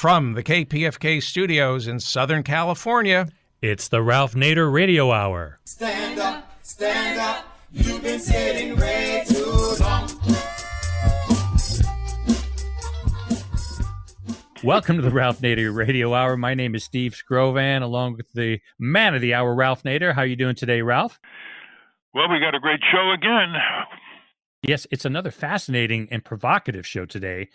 From the KPFK studios in Southern California, it's the Ralph Nader Radio Hour. Stand up, you've been sitting way too long. Welcome to the Ralph Nader Radio Hour. My name is Steve Scrovan, along with the man of the hour, Ralph Nader. How are you doing today, Ralph? Well, we got a great show again. Yes, it's another fascinating and provocative show today.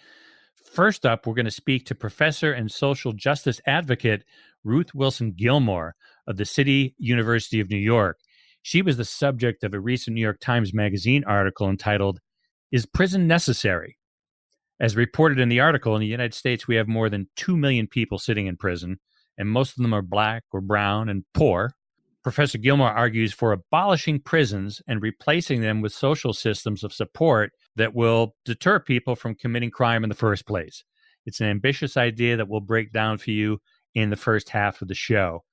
First up, we're going to speak to professor and social justice advocate Ruth Wilson Gilmore of the City University of New York. She was the subject of a recent New York Times Magazine article entitled, "Is Prison Necessary?" As reported in the article, in the United States, we have more than 2 million people sitting in prison, and most of them are black or brown and poor. Professor Gilmore argues for abolishing prisons and replacing them with social systems of support that will deter people from committing crime in the first place. It's an ambitious idea that we'll break down for you in the first half of the show.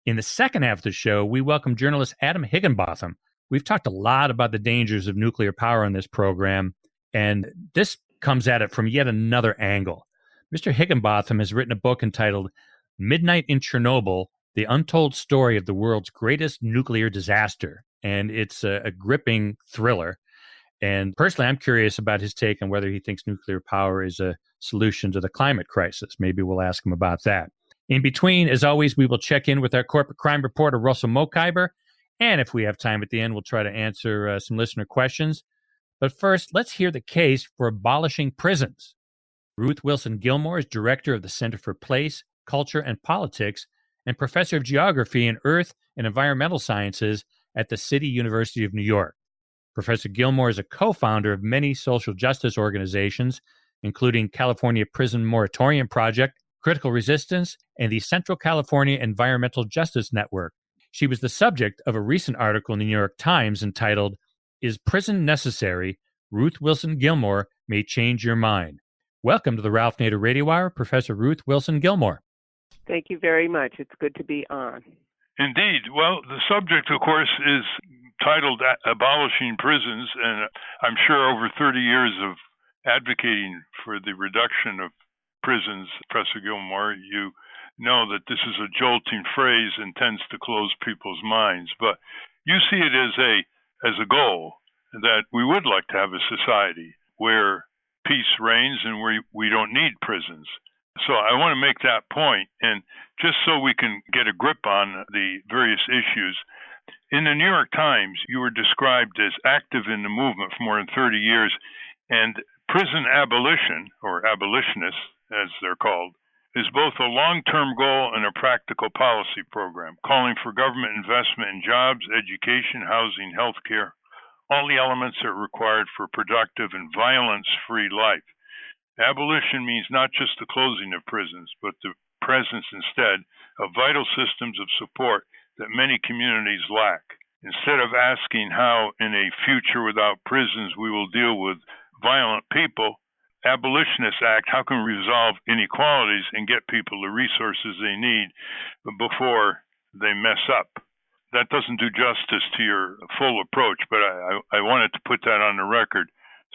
In the second half of the show, we welcome journalist Adam Higginbotham. We've talked a lot about the dangers of nuclear power in this program, and this comes at it from yet another angle. Mr. Higginbotham has written a book entitled Midnight in Chernobyl, The Untold Story of the World's Greatest Nuclear Disaster. And it's a gripping thriller. And personally, I'm curious about his take on whether he thinks nuclear power is a solution to the climate crisis. Maybe we'll ask him about that. In between, as always, we will check in with our corporate crime reporter, Russell Mokhiber. And if we have time at the end, we'll try to answer some listener questions. But first, let's hear the case for abolishing prisons. Ruth Wilson Gilmore is director of the Center for Place, Culture, and Politics and professor of geography in earth and environmental sciences at the City University of New York. Professor Gilmore is a co-founder of many social justice organizations, including California Prison Moratorium Project, Critical Resistance, and the Central California Environmental Justice Network. She was the subject of a recent article in the New York Times entitled, "Is Prison Necessary? Ruth Wilson Gilmore May Change Your Mind." Welcome to the Ralph Nader Radio Hour, Professor Ruth Wilson Gilmore. Thank you very much. It's good to be on. Indeed. Well, the subject, of course, is titled Abolishing Prisons, and I'm sure over 30 years of advocating for the reduction of prisons, Professor Gilmore, you know that this is a jolting phrase and tends to close people's minds. But you see it as a goal that we would like to have a society where peace reigns and where we don't need prisons. So I want to make that point, and just so we can get a grip on the various issues. In the New York Times, you were described as active in the movement for more than 30 years, and prison abolition, or abolitionists as they're called, is both a long-term goal and a practical policy program, calling for government investment in jobs, education, housing, healthcare, all the elements that are required for a productive and violence-free life. Abolition means not just the closing of prisons, but the presence instead of vital systems of support that many communities lack. Instead of asking how in a future without prisons we will deal with violent people, abolitionists act, how can we resolve inequalities and get people the resources they need before they mess up? That doesn't do justice to your full approach, but I wanted to put that on the record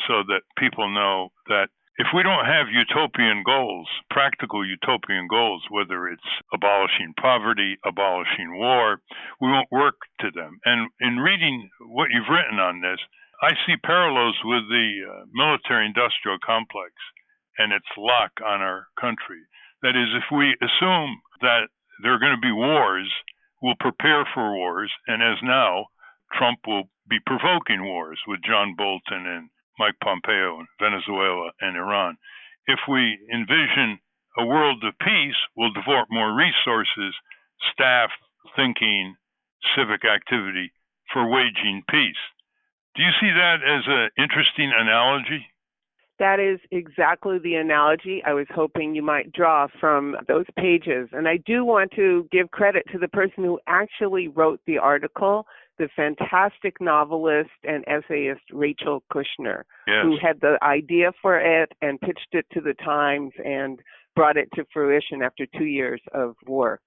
so that people know that if we don't have utopian goals, practical utopian goals, whether it's abolishing poverty, abolishing war, we won't work to them. And in reading what you've written on this, I see parallels with the military-industrial complex and its lock on our country. That is, if we assume that there are going to be wars, we'll prepare for wars, and as now, Trump will be provoking wars with John Bolton and Mike Pompeo in Venezuela and Iran. If we envision a world of peace, we'll devote more resources, staff, thinking, civic activity for waging peace. Do you see that as an interesting analogy? That is exactly the analogy I was hoping you might draw from those pages. And I do want to give credit to the person who actually wrote the article, the fantastic novelist and essayist Rachel Kushner, yes, who had the idea for it and pitched it to the Times and brought it to fruition after 2 years of work.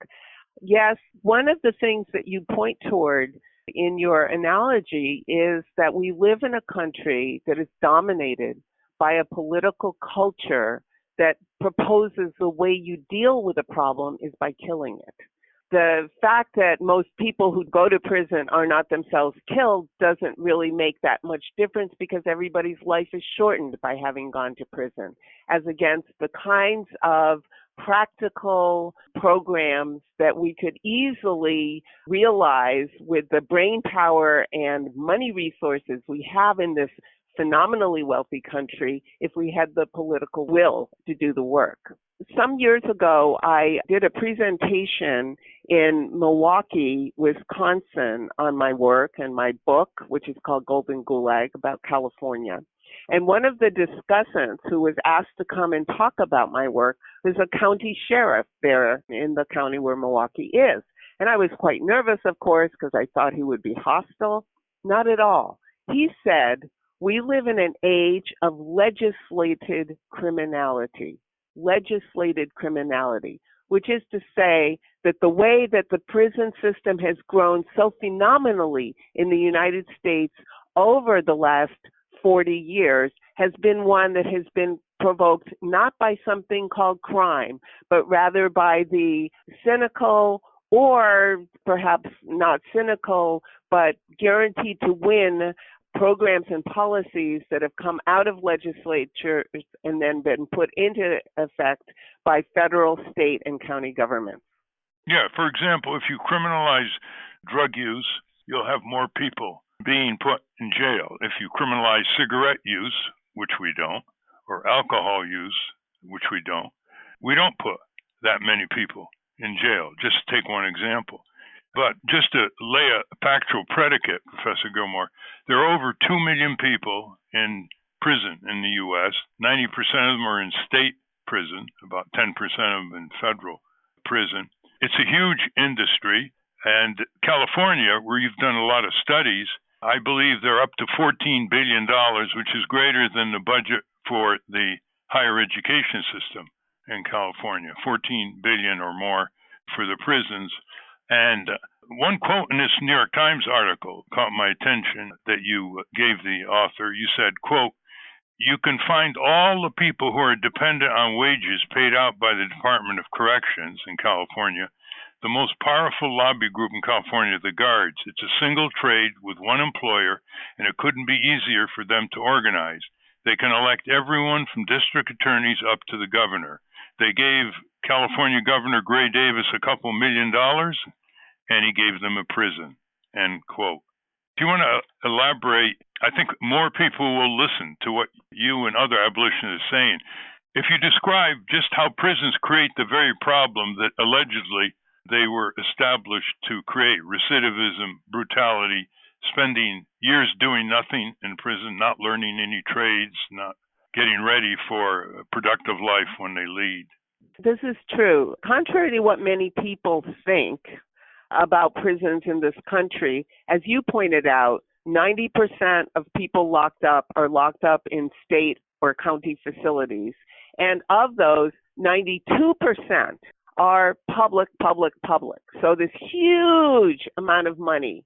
Yes, one of the things that you point toward in your analogy is that we live in a country that is dominated by a political culture that proposes the way you deal with a problem is by killing it. The fact that most people who go to prison are not themselves killed doesn't really make that much difference because everybody's life is shortened by having gone to prison, as against the kinds of practical programs that we could easily realize with the brain power and money resources we have in this phenomenally wealthy country if we had the political will to do the work. Some years ago, I did a presentation in Milwaukee, Wisconsin on my work and my book, which is called Golden Gulag, about California. And one of the discussants who was asked to come and talk about my work was a county sheriff there in the county where Milwaukee is. And I was quite nervous, of course, because I thought he would be hostile. Not at all. He said, "We live in an age of legislated criminality." Legislated criminality, which is to say that the way that the prison system has grown so phenomenally in the United States over the last 40 years has been one that has been provoked not by something called crime, but rather by the cynical or perhaps not cynical, but guaranteed to win programs and policies that have come out of legislatures and then been put into effect by federal, state, and county governments. Yeah, for example, if you criminalize drug use, you'll have more people being put in jail. If you criminalize cigarette use, which we don't, or alcohol use, which we don't put that many people in jail. Just to take one example. But just to lay a factual predicate, Professor Gilmore, there are over 2 million people in prison in the U.S. 90% of them are in state prison, about 10% of them in federal prison. It's a huge industry. And California, where you've done a lot of studies, I believe they're up to $14 billion, which is greater than the budget for the higher education system in California, $14 billion or more for the prisons. And one quote in this New York Times article caught my attention that you gave the author. You said, quote, "You can find all the people who are dependent on wages paid out by the Department of Corrections in California. The most powerful lobby group in California, the Guards. It's a single trade with one employer, and it couldn't be easier for them to organize. They can elect everyone from district attorneys up to the governor. They gave California Governor Gray Davis a couple $1 million, and he gave them a prison," end quote. Do you want to elaborate? I think more people will listen to what you and other abolitionists are saying. If you describe just how prisons create the very problem that allegedly they were established to create, recidivism, brutality, spending years doing nothing in prison, not learning any trades, not getting ready for a productive life when they leave. This is true. Contrary to what many people think about prisons in this country, as you pointed out, 90% of people locked up are locked up in state or county facilities. And of those, 92% are public. So this huge amount of money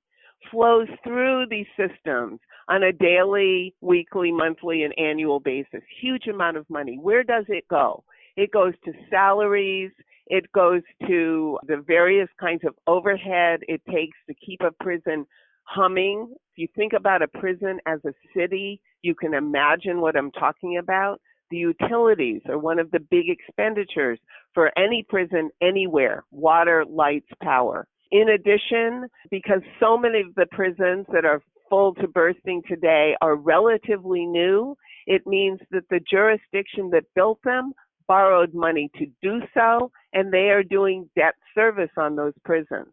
flows through these systems on a daily, weekly, monthly, and annual basis. Huge amount of money. Where does it go? It goes to salaries. It goes to the various kinds of overhead it takes to keep a prison humming. If you think about a prison as a city, you can imagine what I'm talking about. The utilities are one of the big expenditures for any prison anywhere: water, lights, power. In addition, because so many of the prisons that are full to bursting today are relatively new, it means that the jurisdiction that built them borrowed money to do so, and they are doing debt service on those prisons.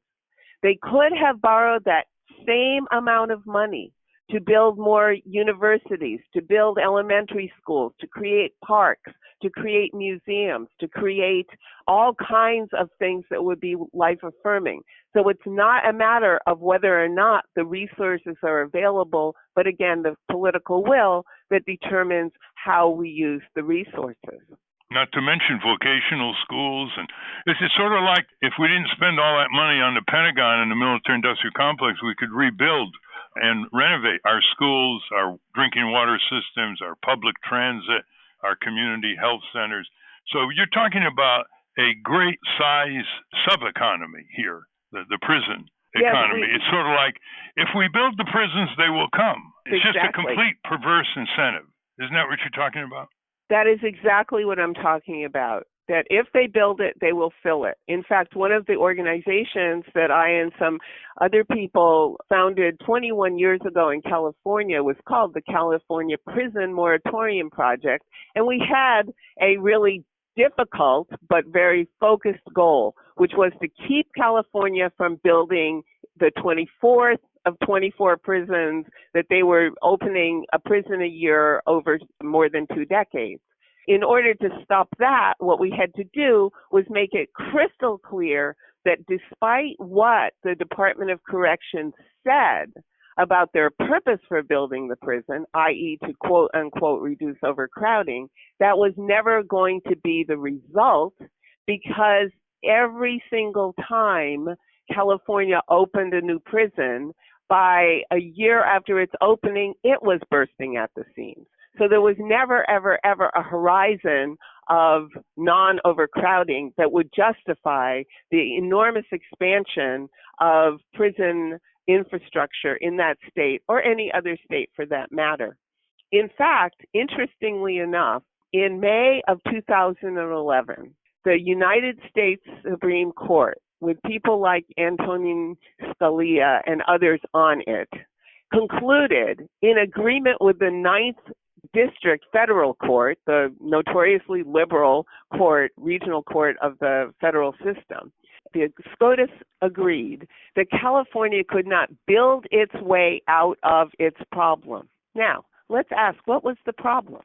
They could have borrowed that same amount of money to build more universities, to build elementary schools, to create parks, to create museums, to create all kinds of things that would be life-affirming. So it's not a matter of whether or not the resources are available, but again, the political will that determines how we use the resources. Not to mention vocational schools. And it's sort of like if we didn't spend all that money on the Pentagon and the military-industrial complex, we could rebuild and renovate our schools, our drinking water systems, our public transit, our community health centers. So you're talking about a great size sub-economy here, the prison economy. It's sort of like, if we build the prisons, they will come. It's just a complete perverse incentive. Isn't that what you're talking about? That is exactly what I'm talking about. That if they build it, they will fill it. In fact, one of the organizations that I and some other people founded 21 years ago in California was called the California Prison Moratorium Project. And we had a really difficult but very focused goal, which was to keep California from building the 24th of 24 prisons, that they were opening a prison a year over more than 2 decades. In order to stop that, what we had to do was make it crystal clear that despite what the Department of Corrections said about their purpose for building the prison, i.e. to quote unquote reduce overcrowding, that was never going to be the result, because every single time California opened a new prison, by a year after its opening, it was bursting at the seams. So there was never, ever, ever a horizon of non-overcrowding that would justify the enormous expansion of prison infrastructure in that state, or any other state for that matter. In fact, interestingly enough, in May of 2011, the United States Supreme Court, with people like Antonin Scalia and others on it, concluded, in agreement with the Ninth District Federal Court, the notoriously liberal court, regional court of the federal system, the SCOTUS agreed that California could not build its way out of its problem. Now, let's ask, what was the problem?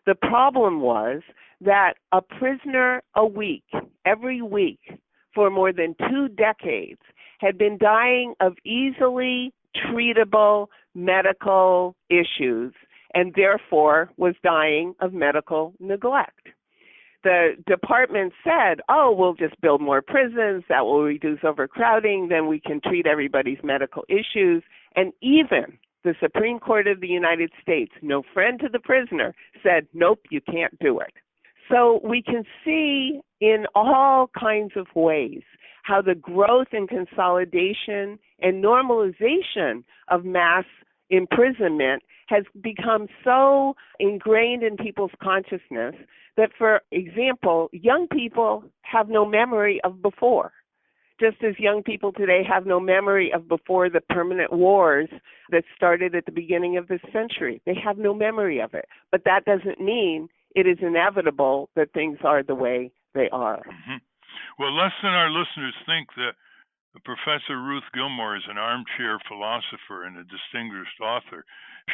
The problem was that a prisoner a week, every week, for more than 2 decades, had been dying of easily treatable medical issues, and therefore was dying of medical neglect. The department said, oh, we'll just build more prisons, that will reduce overcrowding, then we can treat everybody's medical issues. And even the Supreme Court of the United States, no friend to the prisoner, said, nope, you can't do it. So we can see in all kinds of ways how the growth and consolidation and normalization of mass imprisonment has become so ingrained in people's consciousness that, for example, young people have no memory of before. Just as young people today have no memory of before the permanent wars that started at the beginning of this century. They have no memory of it. But that doesn't mean it is inevitable that things are the way they are. Mm-hmm. Well, less than our listeners think that Professor Ruth Gilmore is an armchair philosopher and a distinguished author.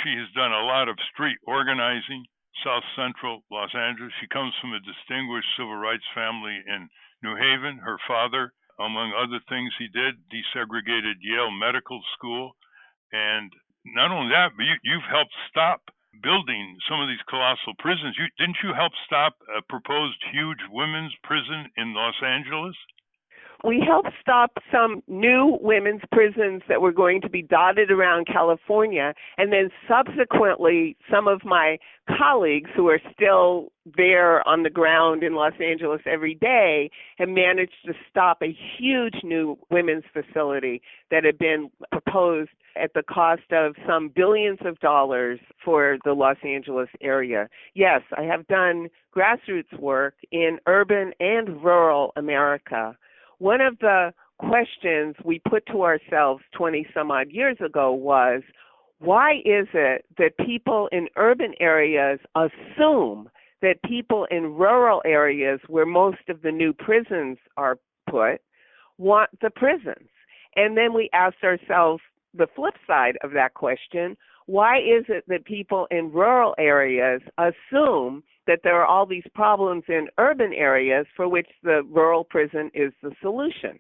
She has done a lot of street organizing, South Central Los Angeles. She comes from a distinguished civil rights family in New Haven. Her father, among other things he did, desegregated Yale Medical School. And not only that, but you've helped stop building some of these colossal prisons. Didn't you help stop a proposed huge women's prison in Los Angeles? We helped stop some new women's prisons that were going to be dotted around California, and then subsequently some of my colleagues who are still there on the ground in Los Angeles every day have managed to stop a huge new women's facility that had been proposed at the cost of some billions of dollars for the Los Angeles area. Yes, I have done grassroots work in urban and rural America. One of the questions we put to ourselves 20 some odd years ago was, why is it that people in urban areas assume that people in rural areas where most of the new prisons are put want the prisons? And then we asked ourselves the flip side of that question, why is it that people in rural areas assume that there are all these problems in urban areas for which the rural prison is the solution?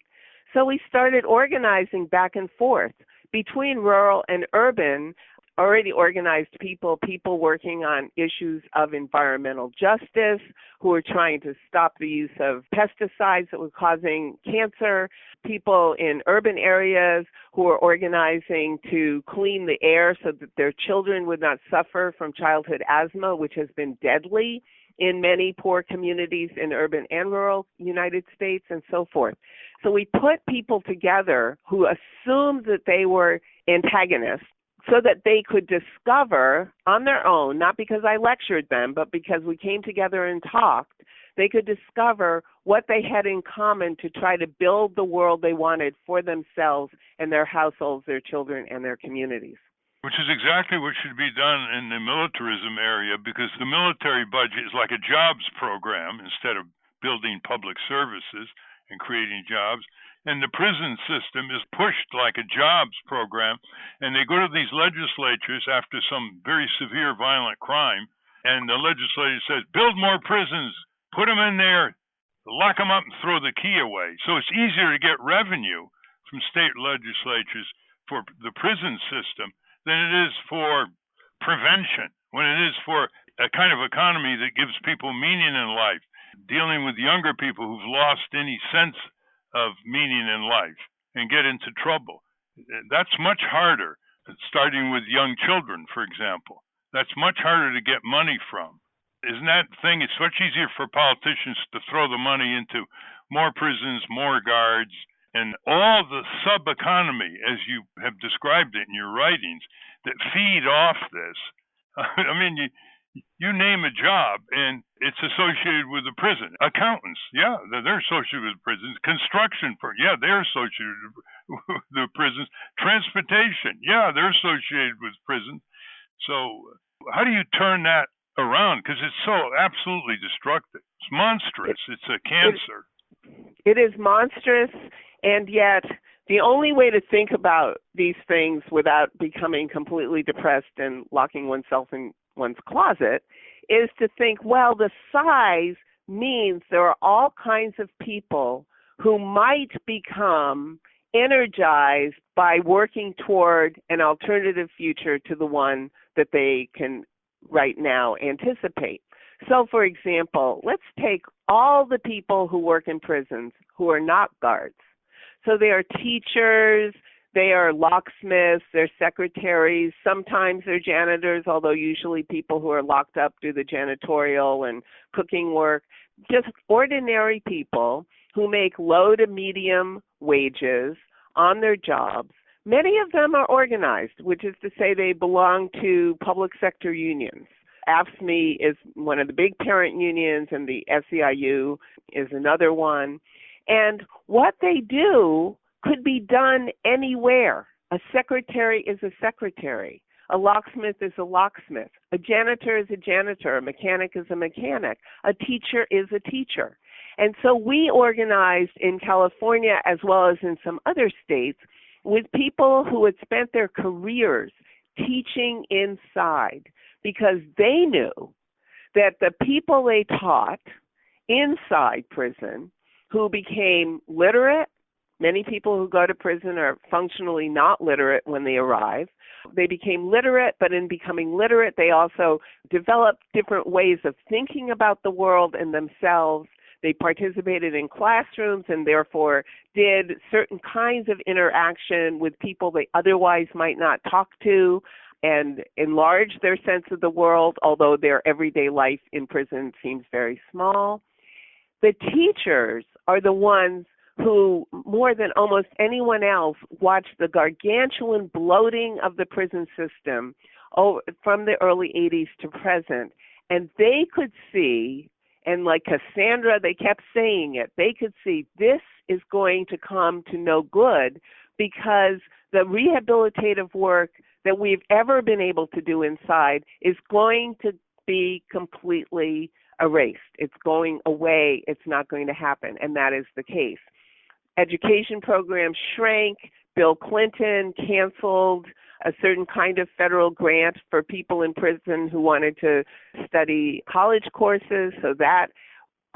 So we started organizing back and forth between rural and urban, already organized people working on issues of environmental justice, who are trying to stop the use of pesticides that were causing cancer, people in urban areas who are organizing to clean the air so that their children would not suffer from childhood asthma, which has been deadly in many poor communities in urban and rural United States and so forth. So we put people together who assumed that they were antagonists so that they could discover on their own, not because I lectured them, but because we came together and talked, they could discover what they had in common to try to build the world they wanted for themselves and their households, their children, and their communities. Which is exactly what should be done in the militarism area, because the military budget is like a jobs program instead of building public services and creating jobs. And the prison system is pushed like a jobs program, and they go to these legislatures after some very severe violent crime, and the legislature says, build more prisons, put them in there, lock them up and throw the key away. So it's easier to get revenue from state legislatures for the prison system than it is for prevention, when it is for a kind of economy that gives people meaning in life, dealing with younger people who've lost any sense of meaning in life and get into trouble. That's much harder, starting with young children, for example. That's much harder to get money from. Isn't that thing? It's much easier for politicians to throw the money into more prisons, more guards, and all the sub-economy, as you have described it in your writings, that feed off this. I mean, you name a job, and it's associated with the prison. Accountants, yeah, they're associated with prisons. Construction, yeah, they're associated with the prisons. Transportation, yeah, they're associated with prisons. So how do you turn that around? Because it's so absolutely destructive. It's monstrous. It's a cancer. It is monstrous, and yet the only way to think about these things without becoming completely depressed and locking oneself in one's closet is to think, well, the size means there are all kinds of people who might become energized by working toward an alternative future to the one that they can right now anticipate. So, for example, let's take all the people who work in prisons who are not guards. So they are teachers, they are locksmiths, they're secretaries, sometimes they're janitors, although usually people who are locked up do the janitorial and cooking work. Just ordinary people who make low to medium wages on their jobs. Many of them are organized, which is to say they belong to public sector unions. AFSCME is one of the big parent unions, and the SEIU is another one. And what they do could be done anywhere. A secretary is a secretary. A locksmith is a locksmith. A janitor is a janitor. A mechanic is a mechanic. A teacher is a teacher. And so we organized in California, as well as in some other states, with people who had spent their careers teaching inside, because they knew that the people they taught inside prison who became literate, many people who go to prison are functionally not literate when they arrive. They became literate, but in becoming literate, they also developed different ways of thinking about the world and themselves. They participated in classrooms and therefore did certain kinds of interaction with people they otherwise might not talk to, and enlarged their sense of the world, although their everyday life in prison seems very small. The teachers are the ones who, more than almost anyone else, watched the gargantuan bloating of the prison system from the early 80s to present, and they could see, and like Cassandra, they kept saying it, they could see this is going to come to no good because the rehabilitative work that we've ever been able to do inside is going to be completely erased. It's going away. It's not going to happen, and that is the case. Education programs shrank. Bill Clinton canceled a certain kind of federal grant for people in prison who wanted to study college courses, so that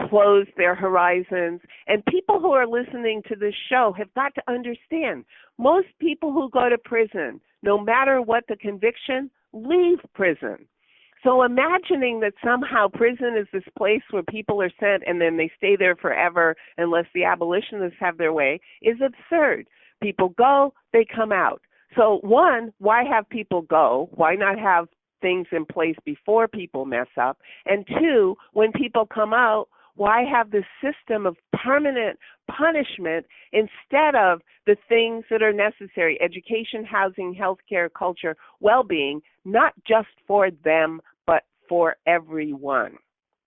closed their horizons. And people who are listening to this show have got to understand, most people who go to prison, no matter what the conviction, leave prison. So imagining that somehow prison is this place where people are sent and then they stay there forever unless the abolitionists have their way is absurd. People go, they come out. So one, why have people go? Why not have things in place before people mess up. And two, when people come out, why have this system of permanent punishment instead of the things that are necessary? Education, housing, healthcare, culture, well-being, not just for them, but for everyone.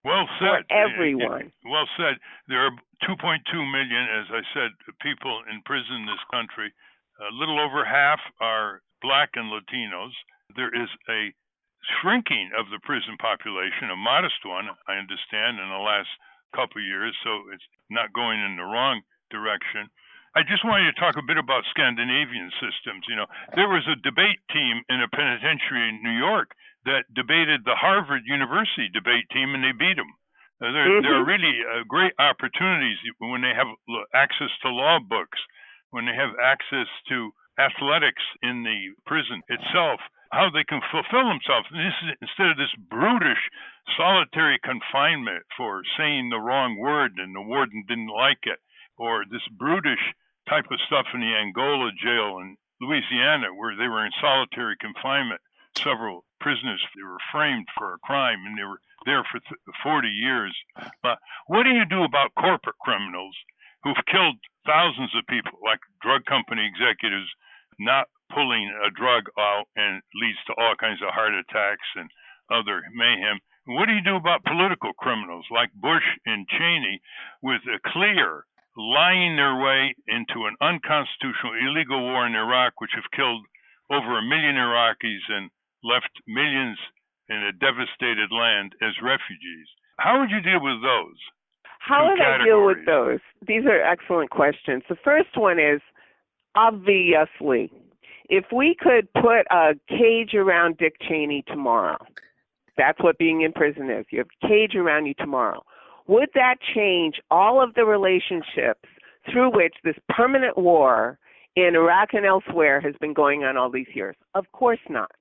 Well said. For everyone. Well said. There are 2.2 million, as I said, people in prison in this country. A little over half are Black and Latinos. There is a shrinking of the prison population, a modest one, I understand, in the last couple of years, so it's not going in the wrong direction. I just wanted to talk a bit about Scandinavian systems. You know, there was a debate team in a penitentiary in New York that debated the Harvard University debate team, and they beat them. There are really great opportunities when they have access to law books, when they have access to athletics in the prison itself, how they can fulfill themselves. And this is instead of this brutish solitary confinement for saying the wrong word and the warden didn't like it, or this brutish type of stuff in the Angola jail in Louisiana where they were in solitary confinement. Several prisoners, they were framed for a crime and they were there for 40 years. But what do you do about corporate criminals who've killed thousands of people, like drug company executives not pulling a drug out and leads to all kinds of heart attacks and other mayhem? What do you do about political criminals like Bush and Cheney with a clear lying their way into an unconstitutional illegal war in Iraq, which have killed over 1 million Iraqis and left millions in a devastated land as refugees? How would you deal with those? How would I deal with those? These are excellent questions. The first one is, obviously, if we could put a cage around Dick Cheney tomorrow, that's what being in prison is. You have a cage around you tomorrow. Would that change all of the relationships through which this permanent war in Iraq and elsewhere has been going on all these years? Of course not.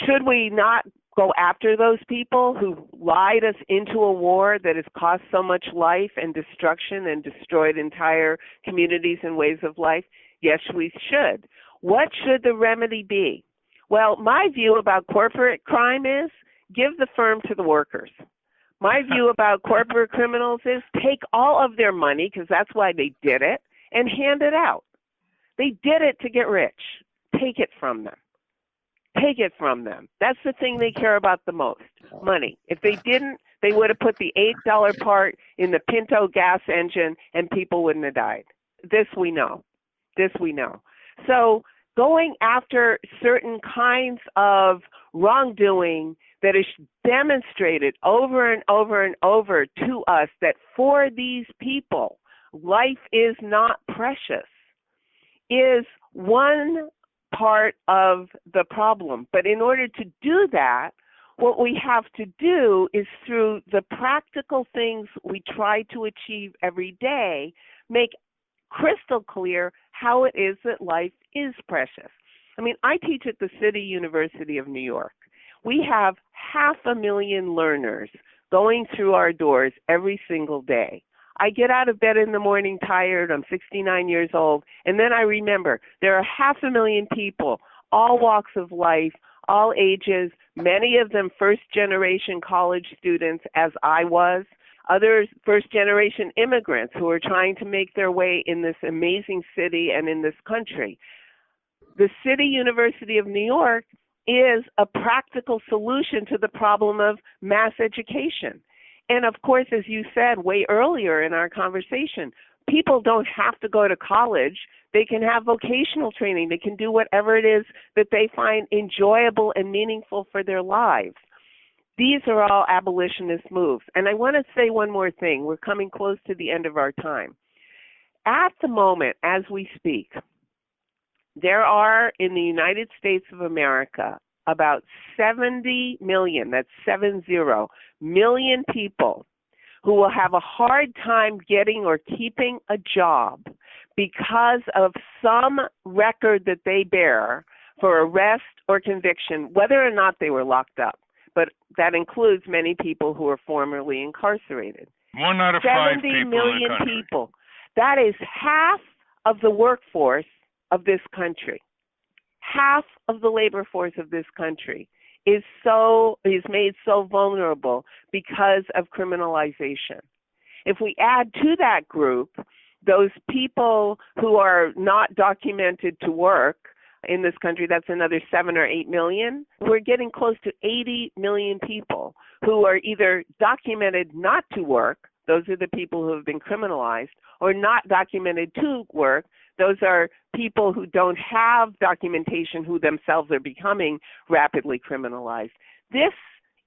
Should we not go after those people who lied us into a war that has cost so much life and destruction and destroyed entire communities and ways of life? Yes, we should. What should the remedy be? Well, my view about corporate crime is give the firm to the workers. My view about corporate criminals is take all of their money, because that's why they did it, and hand it out. They did it to get rich. Take it from them. Take it from them. That's the thing they care about the most, money. If they didn't, they would have put the $8 part in the Pinto gas engine and people wouldn't have died. This we know. This we know. So going after certain kinds of wrongdoing that is demonstrated over and over and over to us that for these people, life is not precious, is one part of the problem. But in order to do that, what we have to do is through the practical things we try to achieve every day, make crystal clear how it is that life is precious. I mean, I teach at the City University of New York. We have 500,000 learners going through our doors every single day. I get out of bed in the morning tired, I'm 69 years old, and then I remember there are 500,000 people, all walks of life, all ages, many of them first-generation college students, as I was, others first-generation immigrants who are trying to make their way in this amazing city and in this country. The City University of New York is a practical solution to the problem of mass education. And of course, as you said way earlier in our conversation, people don't have to go to college. They can have vocational training. They can do whatever it is that they find enjoyable and meaningful for their lives. These are all abolitionist moves. And I want to say one more thing. We're coming close to the end of our time. At the moment, as we speak, there are in the United States of America about 70 million, that's 70 million people who will have a hard time getting or keeping a job because of some record that they bear for arrest or conviction, whether or not they were locked up. But that includes many people who were formerly incarcerated. 1 out of 5 people 70 million in the country. people. That is half of the workforce of this country. Half of the labor force of this country is made so vulnerable because of criminalization. If we add to that group those people who are not documented to work in this country, that's another 7 or 8 million. We're getting close to 80 million people who are either documented not to work, those are the people who have been criminalized, or not documented to work, those are people who don't have documentation who themselves are becoming rapidly criminalized. This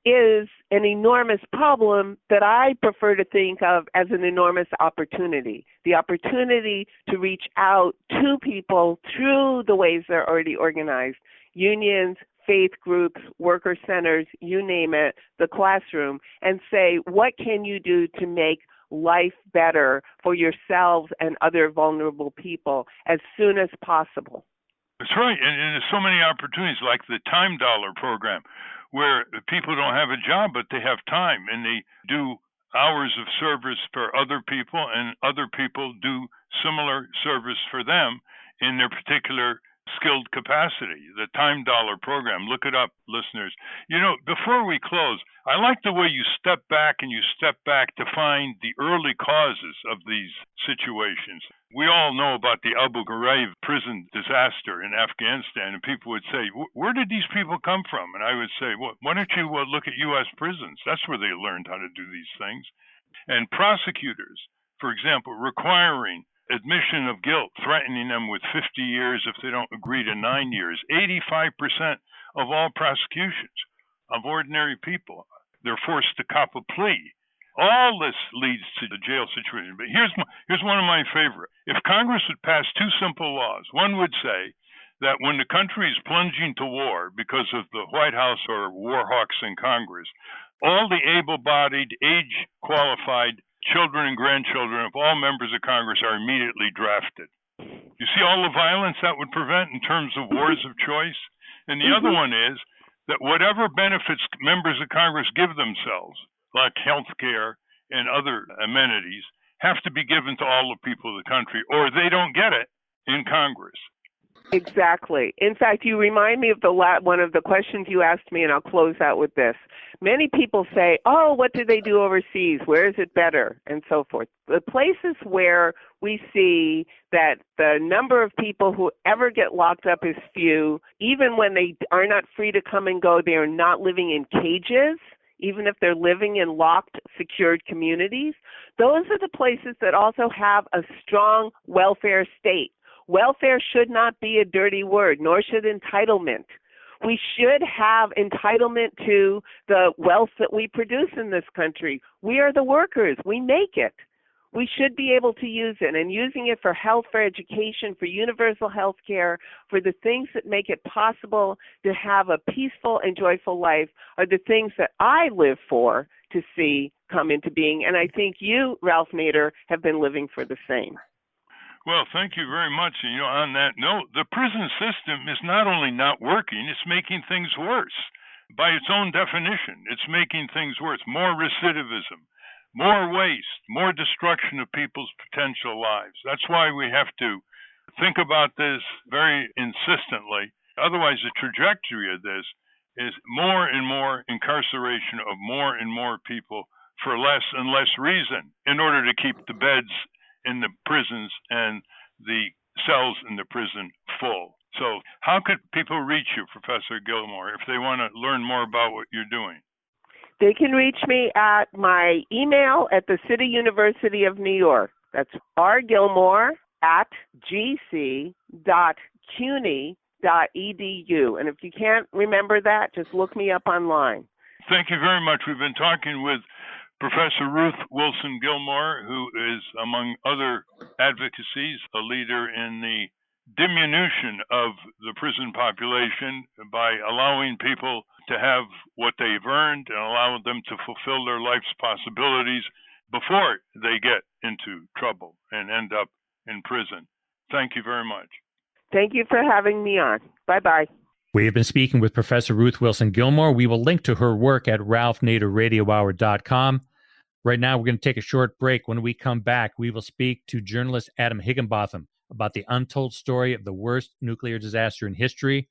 is an enormous problem that I prefer to think of as an enormous opportunity. The opportunity to reach out to people through the ways they're already organized, unions, faith groups, worker centers, you name it, the classroom, and say, what can you do to make life better for yourselves and other vulnerable people as soon as possible? That's right. And there's so many opportunities like the Time Dollar program, where people don't have a job, but they have time and they do hours of service for other people, and other people do similar service for them in their particular skilled capacity. The Time Dollar program. Look it up, listeners. You know, before we close, I like the way you step back to find the early causes of these situations. We all know about the Abu Ghraib prison disaster in Afghanistan, and people would say, where did these people come from? And I would say, well, why don't you look at U.S. prisons? That's where they learned how to do these things. And prosecutors, for example, requiring admission of guilt, threatening them with 50 years if they don't agree to 9 years. 85% of all prosecutions of ordinary people, they're forced to cop a plea. All this leads to the jail situation. But here's one of my favorite. If Congress would pass two simple laws, one would say that when the country is plunging to war because of the White House or war hawks in Congress, all the able-bodied, age-qualified children and grandchildren of all members of Congress are immediately drafted. You see all the violence that would prevent in terms of wars of choice? And the other one is that whatever benefits members of Congress give themselves, like health care and other amenities, have to be given to all the people of the country, or they don't get it in Congress. Exactly. In fact, you remind me of one of the questions you asked me, and I'll close out with this. Many people say, oh, what do they do overseas? Where is it better? And so forth. The places where we see that the number of people who ever get locked up is few, even when they are not free to come and go, they are not living in cages, even if they're living in locked, secured communities. Those are the places that also have a strong welfare state. Welfare should not be a dirty word, nor should entitlement. We should have entitlement to the wealth that we produce in this country. We are the workers. We make it. We should be able to use it, and using it for health, for education, for universal health care, for the things that make it possible to have a peaceful and joyful life are the things that I live for to see come into being. And I think you, Ralph Nader, have been living for the same. Well, thank you very much. And, on that note, the prison system is not only not working, it's making things worse. By its own definition, it's making things worse. More recidivism, more waste, more destruction of people's potential lives. That's why we have to think about this very insistently. Otherwise, the trajectory of this is more and more incarceration of more and more people for less and less reason in order to keep the beds in the prisons and the cells in the prison full. So how could people reach you, Professor Gilmore, if they want to learn more about what you're doing? They can reach me at my email at the City University of New York. That's rgilmore@gc.cuny.edu. And if you can't remember that, just look me up online. Thank you very much. We've been talking with Professor Ruth Wilson Gilmore, who is, among other advocacies, a leader in the diminution of the prison population by allowing people to have what they've earned and allow them to fulfill their life's possibilities before they get into trouble and end up in prison. Thank you very much. Thank you for having me on. Bye-bye. We have been speaking with Professor Ruth Wilson Gilmore. We will link to her work at ralphnaderradiohour.com. Right now, we're going to take a short break. When we come back, we will speak to journalist Adam Higginbotham about the untold story of the worst nuclear disaster in history.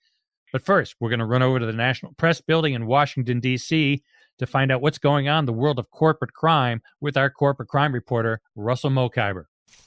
But first, we're going to run over to the National Press Building in Washington, D.C. to find out what's going on in the world of corporate crime with our corporate crime reporter, Russell Mokhiber.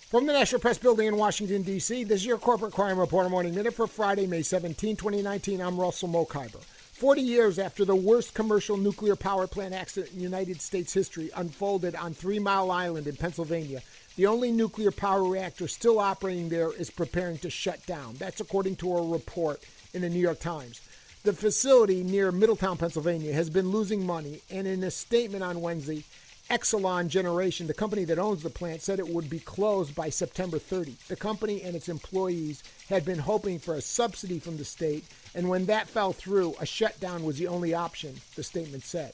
From the National Press Building in Washington, D.C., this is your Corporate Crime Reporter Morning Minute for Friday, May 17, 2019. I'm Russell Mokhiber. 40 years after the worst commercial nuclear power plant accident in United States history unfolded on 3 Mile Island in Pennsylvania, the only nuclear power reactor still operating there is preparing to shut down. That's according to a report in the New York Times. The facility near Middletown, Pennsylvania, has been losing money, and in a statement on Wednesday, Exelon Generation, the company that owns the plant, said it would be closed by September 30. The company and its employees had been hoping for a subsidy from the state, and when that fell through, a shutdown was the only option, the statement said.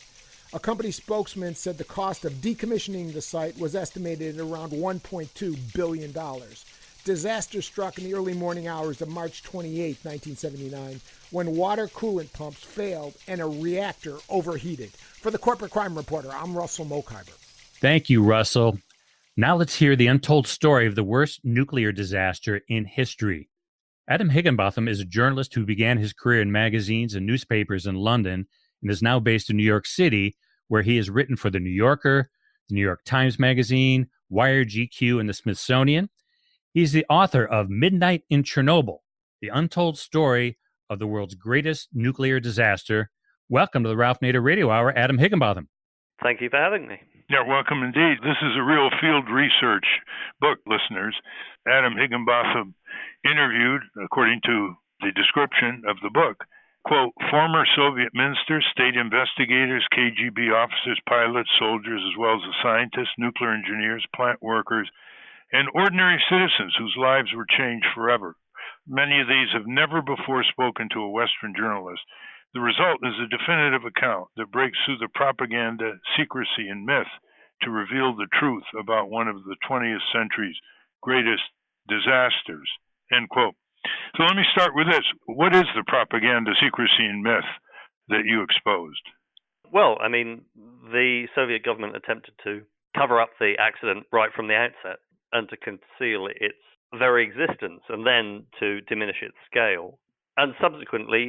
A company spokesman said the cost of decommissioning the site was estimated at around $1.2 billion. Disaster struck in the early morning hours of March 28, 1979, when water coolant pumps failed and a reactor overheated. For the Corporate Crime Reporter, I'm Russell Mokhiber. Thank you, Russell. Now let's hear the untold story of the worst nuclear disaster in history. Adam Higginbotham is a journalist who began his career in magazines and newspapers in London and is now based in New York City, where he has written for The New Yorker, The New York Times Magazine, Wired, GQ, and the Smithsonian. He's the author of Midnight in Chernobyl, the untold story of the world's greatest nuclear disaster. Welcome to the Ralph Nader Radio Hour, Adam Higginbotham. Thank you for having me. Yeah, welcome indeed. This is a real field research book, listeners. Adam Higginbotham interviewed, according to the description of the book, quote, former Soviet ministers, state investigators, KGB officers, pilots, soldiers, as well as the scientists, nuclear engineers, plant workers, and ordinary citizens whose lives were changed forever. Many of these have never before spoken to a Western journalist. The result is a definitive account that breaks through the propaganda, secrecy, and myth to reveal the truth about one of the 20th century's greatest disasters, end quote. So let me start with this. What is the propaganda, secrecy, and myth that you exposed? Well, I mean, the Soviet government attempted to cover up the accident right from the outset and to conceal its very existence and then to diminish its scale. And subsequently,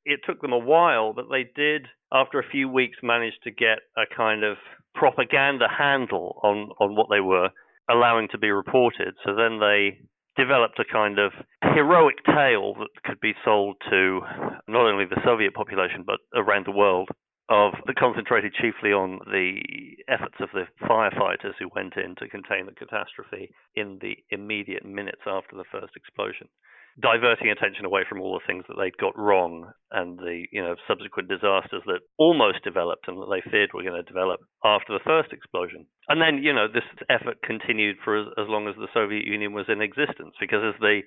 it took them a while, but they did, after a few weeks, manage to get a kind of propaganda handle on what they were allowing to be reported. So then they developed a kind of heroic tale that could be sold to not only the Soviet population, but around the world, that concentrated chiefly on the efforts of the firefighters who went in to contain the catastrophe in the immediate minutes after the first explosion, diverting attention away from all the things that they'd got wrong and the subsequent disasters that almost developed and that they feared were going to develop after the first explosion. And then, this effort continued for as long as the Soviet Union was in existence, because as the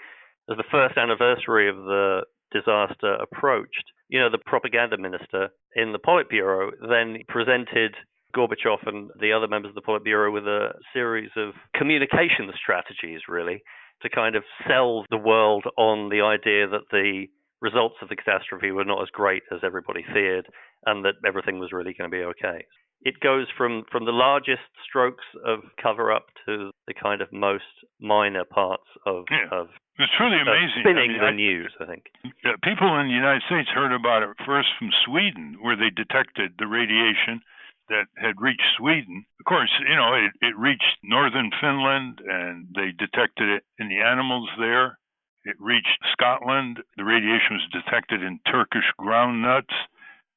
first anniversary of the disaster approached, the propaganda minister in the Politburo then presented Gorbachev and the other members of the Politburo with a series of communication strategies, really, to kind of sell the world on the idea that the results of the catastrophe were not as great as everybody feared and that everything was really going to be okay. It goes from the largest strokes of cover-up to the kind of most minor parts of it's truly amazing. Spinning the news, I think. People in the United States heard about it first from Sweden, where they detected the radiation that had reached Sweden. Of course, it reached northern Finland, and they detected it in the animals there. It reached Scotland. The radiation was detected in Turkish groundnuts.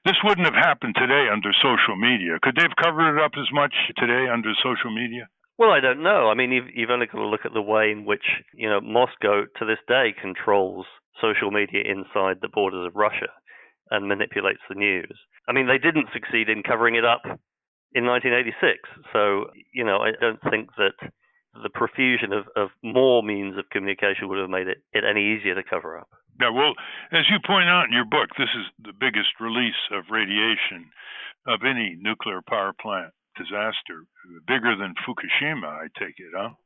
This wouldn't have happened today under social media. Could they have covered it up as much today under social media? Well, I don't know. I mean, you've only got to look at the way in which, Moscow to this day controls social media inside the borders of Russia and manipulates the news. I mean, they didn't succeed in covering it up in 1986. So, I don't think that the profusion of more means of communication would have made it any easier to cover up. Yeah, well, as you point out in your book, this is the biggest release of radiation of any nuclear power plant disaster, bigger than Fukushima, I take it, huh?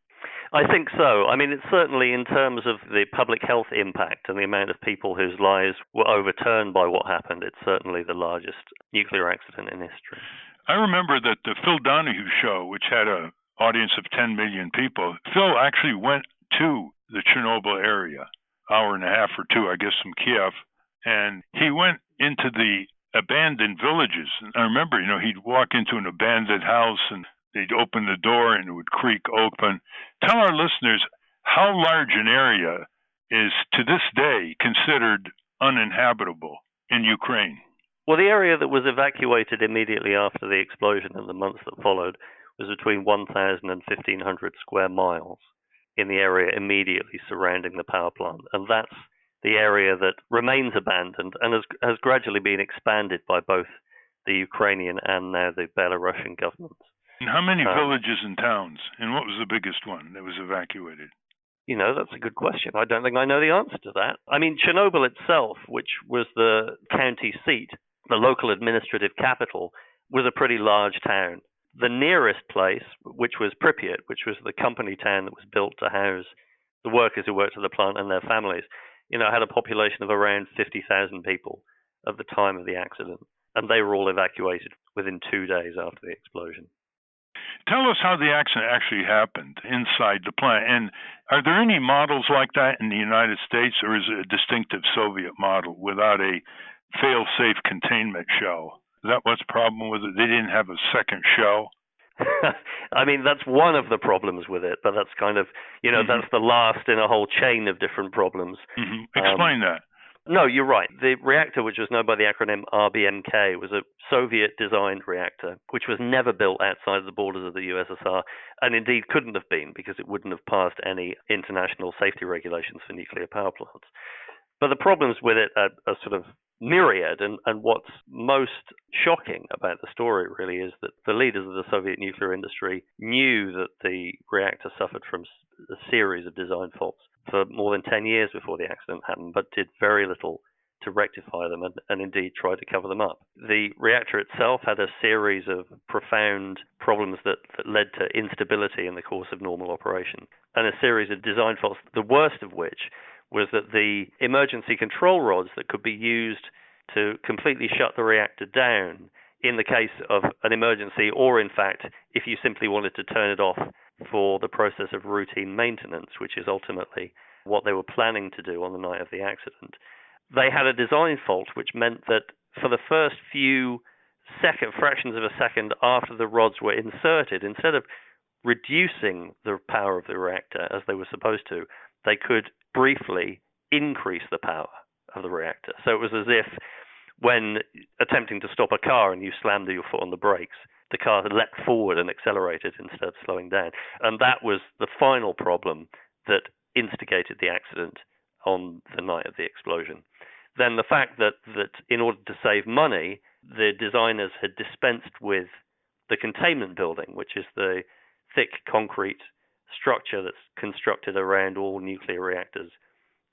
I think so. I mean, it's certainly in terms of the public health impact and the amount of people whose lives were overturned by what happened, it's certainly the largest nuclear accident in history. I remember that the Phil Donahue show, which had an audience of 10 million people, Phil actually went to the Chernobyl area, hour and a half or two, I guess, from Kiev, And he went into the abandoned villages. And I remember, he'd walk into an abandoned house and they'd open the door and it would creak open. Tell our listeners how large an area is to this day considered uninhabitable in Ukraine. Well, the area that was evacuated immediately after the explosion and the months that followed was between 1,000 and 1,500 square miles in the area immediately surrounding the power plant. And that's the area that remains abandoned and has gradually been expanded by both the Ukrainian and now the Belarusian governments. And how many villages and towns? And what was the biggest one that was evacuated? That's a good question. I don't think I know the answer to that. I mean, Chernobyl itself, which was the county seat, the local administrative capital, was a pretty large town. The nearest place, which was Pripyat, which was the company town that was built to house the workers who worked at the plant and their families, had a population of around 50,000 people at the time of the accident. And they were all evacuated within 2 days after the explosion. Tell us how the accident actually happened inside the plant. And are there any models like that in the United States, or is it a distinctive Soviet model without a fail-safe containment shell? Is that what's the problem with it? They didn't have a second shell? I mean, that's one of the problems with it, but that's kind of, that's the last in a whole chain of different problems. Mm-hmm. Explain that. No, you're right. The reactor, which was known by the acronym RBMK, was a Soviet-designed reactor, which was never built outside the borders of the USSR, and indeed couldn't have been because it wouldn't have passed any international safety regulations for nuclear power plants. But the problems with it are sort of myriad, and what's most shocking about the story really is that the leaders of the Soviet nuclear industry knew that the reactor suffered from a series of design faults for more than 10 years before the accident happened, but did very little to rectify them and indeed tried to cover them up. The reactor itself had a series of profound problems that led to instability in the course of normal operation, and a series of design faults, the worst of which was that the emergency control rods that could be used to completely shut the reactor down in the case of an emergency, or in fact, if you simply wanted to turn it off for the process of routine maintenance, which is ultimately what they were planning to do on the night of the accident. They had a design fault, which meant that for the first few fractions of a second after the rods were inserted, instead of reducing the power of the reactor as they were supposed to, they could briefly increase the power of the reactor. So it was as if when attempting to stop a car and you slammed your foot on the brakes, the car leapt forward and accelerated instead of slowing down. And that was the final problem that instigated the accident on the night of the explosion. Then the fact that in order to save money, the designers had dispensed with the containment building, which is the thick concrete structure that's constructed around all nuclear reactors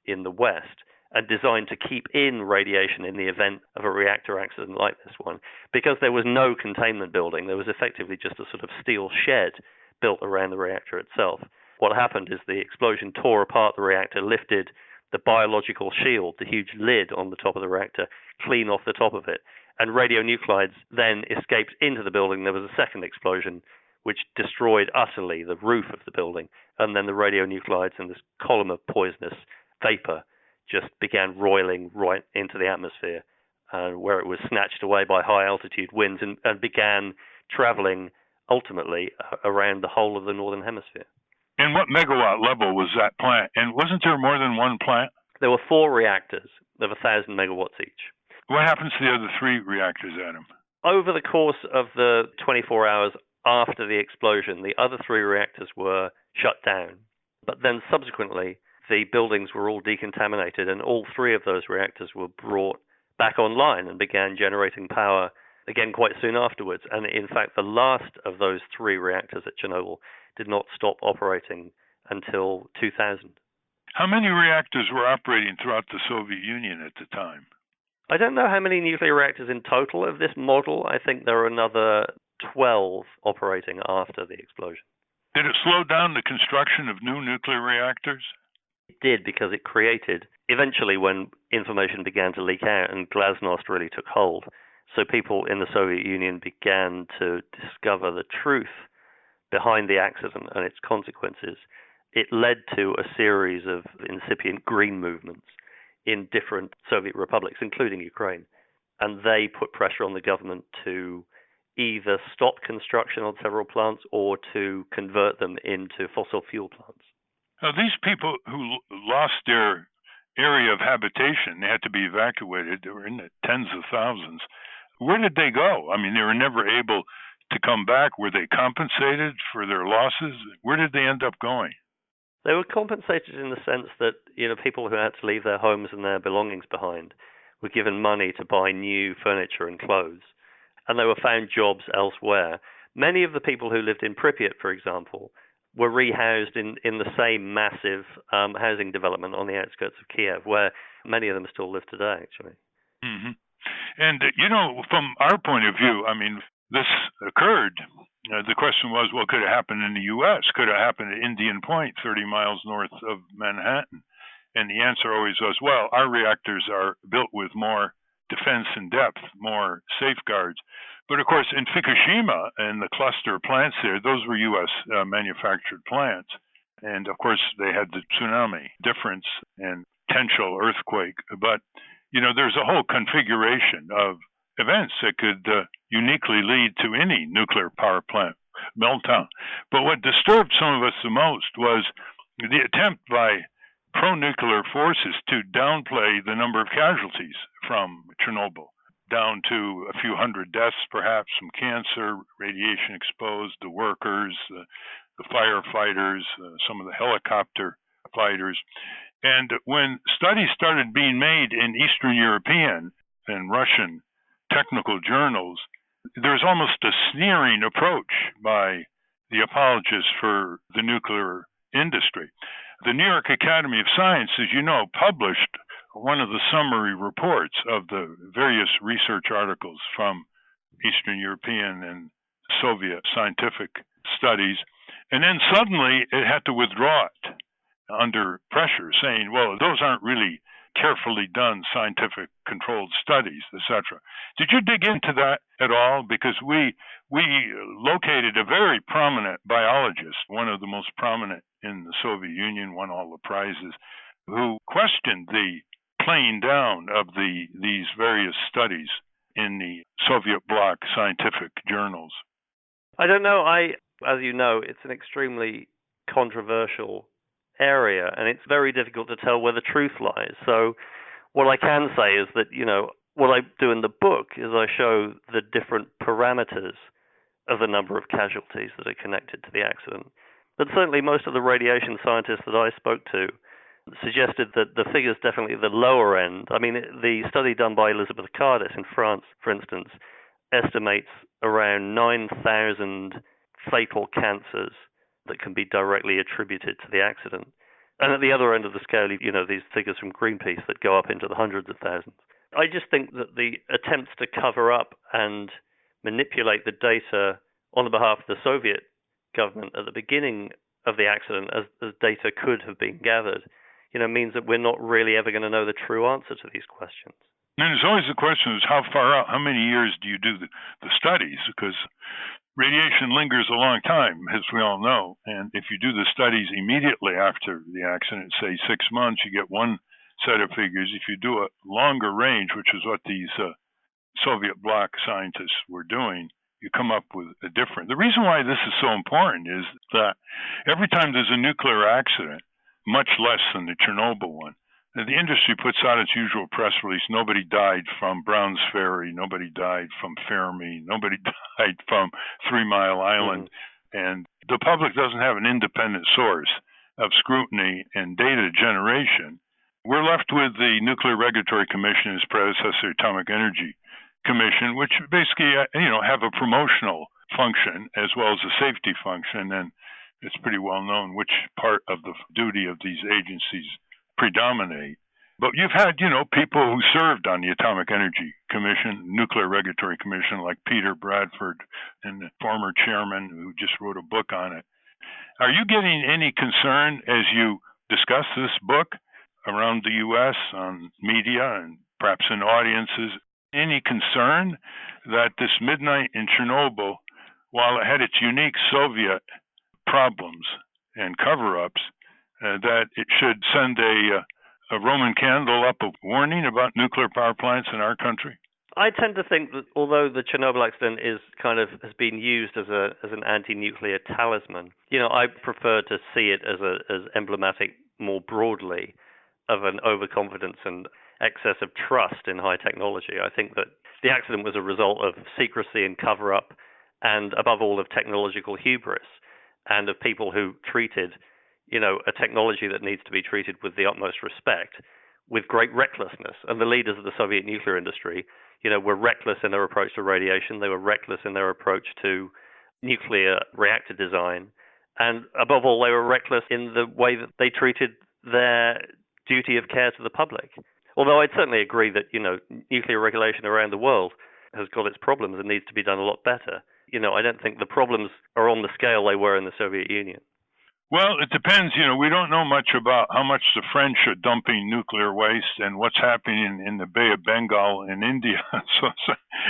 in the West, and designed to keep in radiation in the event of a reactor accident like this one. Because there was no containment building, there was effectively just a sort of steel shed built around the reactor itself. What happened is the explosion tore apart the reactor, lifted the biological shield, the huge lid on the top of the reactor, clean off the top of it, and radionuclides then escaped into the building. There was a second explosion which destroyed utterly the roof of the building, and then the radionuclides and this column of poisonous vapor just began roiling right into the atmosphere, where it was snatched away by high-altitude winds and began traveling ultimately around the whole of the northern hemisphere. And what megawatt level was that plant? And wasn't there more than one plant? There were 4 reactors of 1,000 megawatts each. What happens to the other 3 reactors, Adam? Over the course of the 24 hours after the explosion, the other 3 reactors were shut down. But then subsequently, the buildings were all decontaminated, and all 3 of those reactors were brought back online and began generating power again quite soon afterwards. And in fact, the last of those 3 reactors at Chernobyl did not stop operating until 2000. How many reactors were operating throughout the Soviet Union at the time? I don't know how many nuclear reactors in total of this model. I think there are another 12 operating after the explosion. Did it slow down the construction of new nuclear reactors? It did, because it created, eventually when information began to leak out and glasnost really took hold, so people in the Soviet Union began to discover the truth behind the accident and its consequences. It led to a series of incipient green movements in different Soviet republics, including Ukraine. And they put pressure on the government to either stop construction on several plants or to convert them into fossil fuel plants. Now, these people who lost their area of habitation, they had to be evacuated. They were in the tens of thousands. Where did they go? I mean, they were never able to come back. Were they compensated for their losses? Where did they end up going? They were compensated in the sense that, people who had to leave their homes and their belongings behind were given money to buy new furniture and clothes, and they were found jobs elsewhere. Many of the people who lived in Pripyat, for example, were rehoused in the same massive housing development on the outskirts of Kiev, where many of them still live today, actually. Mm-hmm. And, from our point of view, I mean, this occurred. The question was, well, could it happen in the U.S.? Could it happen at Indian Point, 30 miles north of Manhattan? And the answer always was, well, our reactors are built with more defense in depth, more safeguards. But, of course, in Fukushima and the cluster of plants there, those were U.S. manufactured plants. And, of course, they had the tsunami difference and potential earthquake. But, there's a whole configuration of events that could uniquely lead to any nuclear power plant meltdown. But what disturbed some of us the most was the attempt by pro-nuclear forces to downplay the number of casualties from Chernobyl, down to a few hundred deaths, perhaps, from cancer, radiation exposed, the workers, the firefighters, some of the helicopter fighters. And when studies started being made in Eastern European and Russian technical journals, there's almost a sneering approach by the apologists for the nuclear industry. The New York Academy of Science, as you know, published one of the summary reports of the various research articles from Eastern European and Soviet scientific studies, and then suddenly it had to withdraw it under pressure, saying, well, those aren't really carefully done scientific controlled studies, etc. Did you dig into that at all? Because we located a very prominent biologist, one of the most prominent in the Soviet Union, won all the prizes, who questioned the playing down of these various studies in the Soviet bloc scientific journals. I don't know. As you know, it's an extremely controversial area, and it's very difficult to tell where the truth lies. So what I can say is that, what I do in the book is I show the different parameters of the number of casualties that are connected to the accident. But certainly most of the radiation scientists that I spoke to suggested that the figure's definitely at the lower end. I mean, the study done by Elizabeth Cardis in France, for instance, estimates around 9,000 fatal cancers that can be directly attributed to the accident. And at the other end of the scale, these figures from Greenpeace that go up into the hundreds of thousands. I just think that the attempts to cover up and manipulate the data on the behalf of the Soviet government at the beginning of the accident, as data could have been gathered, means that we're not really ever going to know the true answer to these questions. And there's always the question is how far out, how many years do you do the studies? Because radiation lingers a long time, as we all know. And if you do the studies immediately after the accident, say 6 months, you get one set of figures. If you do a longer range, which is what these Soviet bloc scientists were doing, you come up with a different. The reason why this is so important is that every time there's a nuclear accident, much less than the Chernobyl one, the industry puts out its usual press release. Nobody died from Browns Ferry. Nobody died from Fermi. Nobody died from 3 Mile Island. And the public doesn't have an independent source of scrutiny and data generation. We're left with the Nuclear Regulatory Commission, its predecessor, Atomic Energy Commission, which basically, have a promotional function as well as a safety function. And it's pretty well known which part of the duty of these agencies predominate. But you've had, people who served on the Atomic Energy Commission, Nuclear Regulatory Commission, like Peter Bradford and the former chairman who just wrote a book on it. Are you getting any concern as you discuss this book around the U.S. on media and perhaps in audiences? Any concern that this midnight in Chernobyl, while it had its unique Soviet problems and cover-ups, that it should send a a Roman candle up a warning about nuclear power plants in our country? I tend to think that although the Chernobyl accident has been used as an anti-nuclear talisman, I prefer to see it as emblematic more broadly of an overconfidence and excess of trust in high technology. I think that the accident was a result of secrecy and cover-up, and above all of technological hubris, and of people who treated, a technology that needs to be treated with the utmost respect, with great recklessness. And the leaders of the Soviet nuclear industry, were reckless in their approach to radiation. They were reckless in their approach to nuclear reactor design. And above all, they were reckless in the way that they treated their duty of care to the public. Although I'd certainly agree that, nuclear regulation around the world has got its problems and needs to be done a lot better. I don't think the problems are on the scale they were in the Soviet Union. Well, it depends. We don't know much about how much the French are dumping nuclear waste and what's happening in the Bay of Bengal in India. So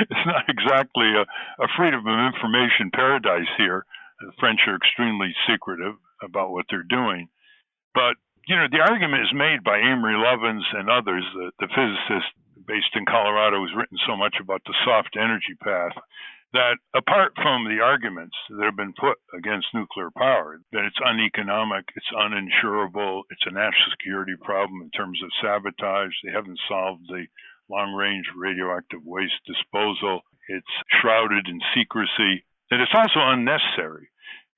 it's not exactly a freedom of information paradise here. The French are extremely secretive about what they're doing. But, the argument is made by Amory Lovins and others, the physicist based in Colorado who's written so much about the soft energy path, that apart from the arguments that have been put against nuclear power, that it's uneconomic, it's uninsurable, it's a national security problem in terms of sabotage, they haven't solved the long-range radioactive waste disposal, it's shrouded in secrecy, that it's also unnecessary.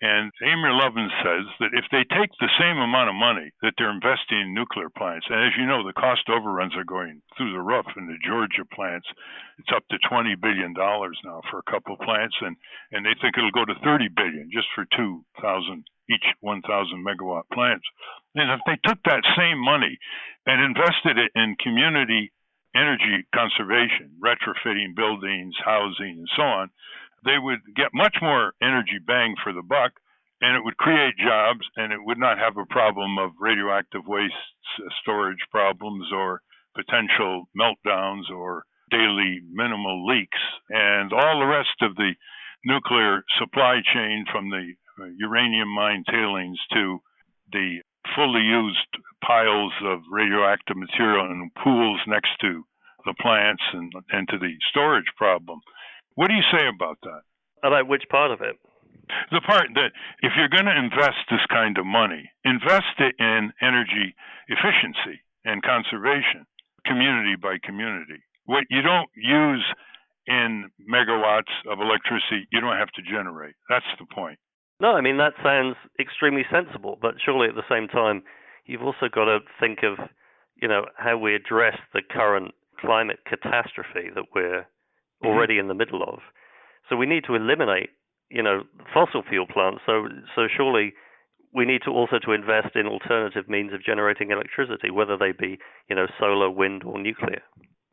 And Amory Lovins says that if they take the same amount of money that they're investing in nuclear plants, and as you know, the cost overruns are going through the roof in the Georgia plants. It's up to $20 billion now for a couple of plants, and they think it'll go to $30 billion just for 2,000, each 1,000 megawatt plants. And if they took that same money and invested it in community energy conservation, retrofitting buildings, housing, and so on, they would get much more energy bang for the buck, and it would create jobs, and it would not have a problem of radioactive waste storage problems or potential meltdowns or daily minimal leaks. And all the rest of the nuclear supply chain, from the uranium mine tailings to the fully used piles of radioactive material in pools next to the plants and to the storage problem. What do you say about that? About which part of it? The part that if you're going to invest this kind of money, invest it in energy efficiency and conservation, community by community. What you don't use in megawatts of electricity, you don't have to generate. That's the point. No, I mean, that sounds extremely sensible, but surely at the same time, you've also got to think of, how we address the current climate catastrophe that we're already in the middle of. So we need to eliminate, fossil fuel plants. So surely we need to also to invest in alternative means of generating electricity, whether they be, solar, wind, or nuclear.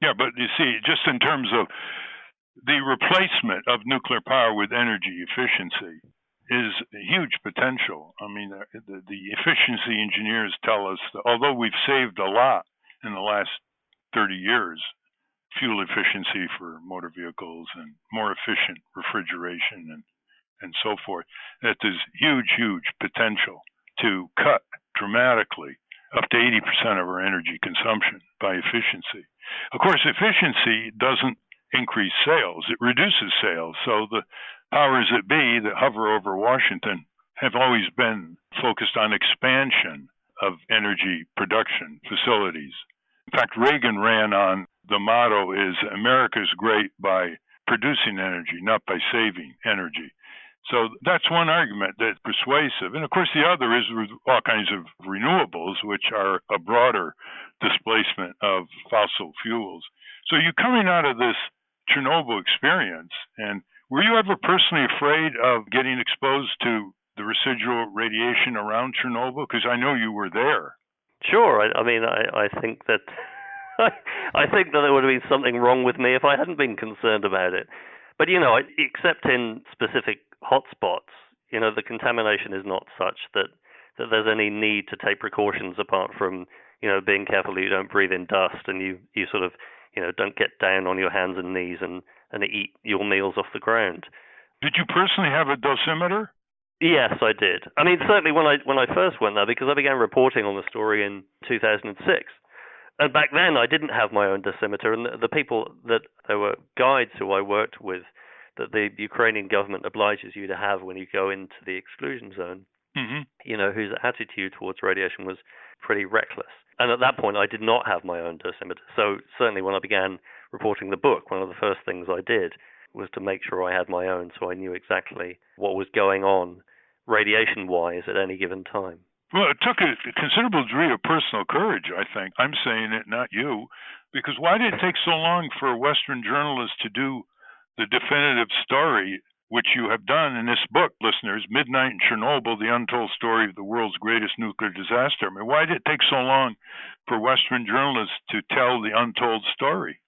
Yeah, but you see, just in terms of the replacement of nuclear power with energy efficiency is a huge potential. I mean, the efficiency engineers tell us that although we've saved a lot in the last 30 years, fuel efficiency for motor vehicles and more efficient refrigeration and so forth, that there's huge potential to cut dramatically up to 80% of our energy consumption by efficiency. Of course, efficiency doesn't increase sales. It reduces sales. So the powers that be that hover over Washington have always been focused on expansion of energy production facilities. In fact, Reagan ran on the motto is America's great by producing energy, not by saving energy. So that's one argument that's persuasive. And of course, the other is with all kinds of renewables, which are a broader displacement of fossil fuels. So you're coming out of this Chernobyl experience, and were you ever personally afraid of getting exposed to the residual radiation around Chernobyl? Because I know you were there. Sure. I think that I think that there would have been something wrong with me if I hadn't been concerned about it. But, except in specific hotspots, the contamination is not such that there's any need to take precautions apart from, being careful that you don't breathe in dust and you sort of, don't get down on your hands and knees and eat your meals off the ground. Did you personally have a dosimeter? Yes, I did. I mean, certainly when I first went there, because I began reporting on the story in 2006. And back then, I didn't have my own dosimeter, and the people that there were guides who I worked with that the Ukrainian government obliges you to have when you go into the exclusion zone, whose attitude towards radiation was pretty reckless. And at that point, I did not have my own dosimeter. So certainly when I began reporting the book, one of the first things I did was to make sure I had my own so I knew exactly what was going on radiation-wise at any given time. Well, it took a considerable degree of personal courage, I think. I'm saying it, not you. Because why did it take so long for a Western journalist to do the definitive story, which you have done in this book, listeners, Midnight in Chernobyl, the Untold Story of the World's Greatest Nuclear Disaster? I mean, why did it take so long for Western journalists to tell the untold story?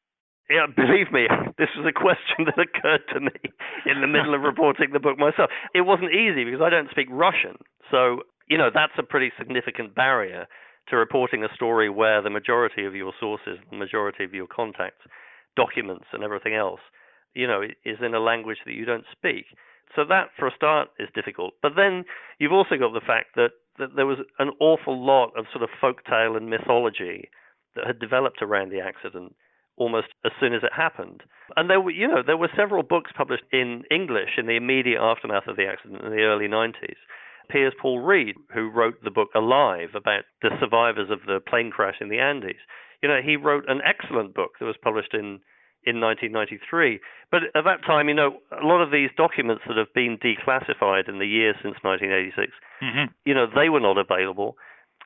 Yeah, believe me, this was a question that occurred to me in the middle of reporting the book myself. It wasn't easy because I don't speak Russian. So, that's a pretty significant barrier to reporting a story where the majority of your sources, the majority of your contacts, documents and everything else, is in a language that you don't speak. So that, for a start, is difficult. But then you've also got the fact that there was an awful lot of sort of folktale and mythology that had developed around the accident almost as soon as it happened. And there were several books published in English in the immediate aftermath of the accident in the early 90s. Piers Paul Reed, who wrote the book Alive about the survivors of the plane crash in the Andes, he wrote an excellent book that was published in 1993. But at that time, a lot of these documents that have been declassified in the years since 1986, they were not available.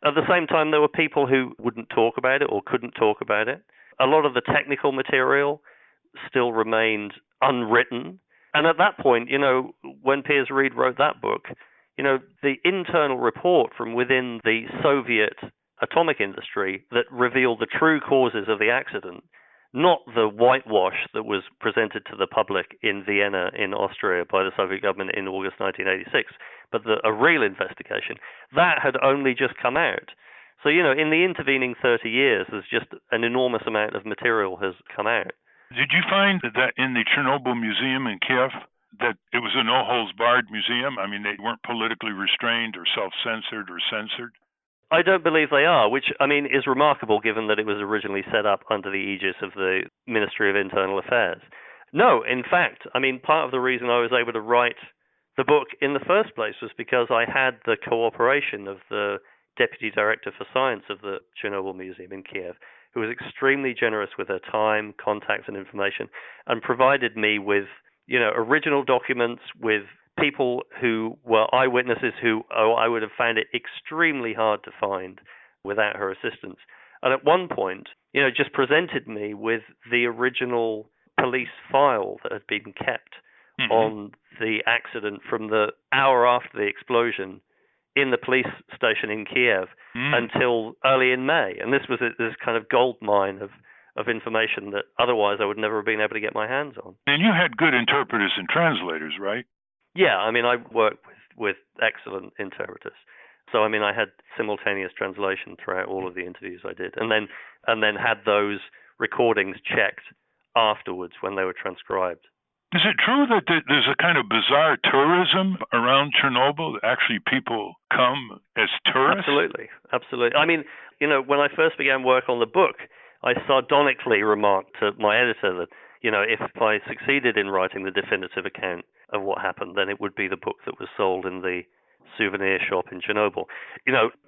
At the same time, there were people who wouldn't talk about it or couldn't talk about it. A lot of the technical material still remained unwritten. And at that point, when Piers Reed wrote that book, the internal report from within the Soviet atomic industry that revealed the true causes of the accident, not the whitewash that was presented to the public in Vienna, in Austria, by the Soviet government in August 1986, but a real investigation, that had only just come out. So, in the intervening 30 years, there's just an enormous amount of material has come out. Did you find that in the Chernobyl Museum in Kiev, that it was a no-holds-barred museum? I mean, they weren't politically restrained or self-censored or censored? I don't believe they are, which, is remarkable given that it was originally set up under the aegis of the Ministry of Internal Affairs. No, in fact, part of the reason I was able to write the book in the first place was because I had the cooperation of the Deputy Director for Science of the Chernobyl Museum in Kiev, who was extremely generous with her time, contacts, and information, and provided me with, original documents with people who were eyewitnesses who I would have found it extremely hard to find without her assistance. And at one point, just presented me with the original police file that had been kept on the accident from the hour after the explosion in the police station in Kiev until early in May. And this was this kind of gold mine of information that otherwise I would never have been able to get my hands on. And you had good interpreters and translators, right? Yeah, I worked with excellent interpreters. So, I had simultaneous translation throughout all of the interviews I did, and then had those recordings checked afterwards when they were transcribed. Is it true that there's a kind of bizarre tourism around Chernobyl? Actually, people come as tourists? Absolutely. When I first began work on the book, I sardonically remarked to my editor that, if I succeeded in writing the definitive account of what happened, then it would be the book that was sold in the souvenir shop in Chernobyl.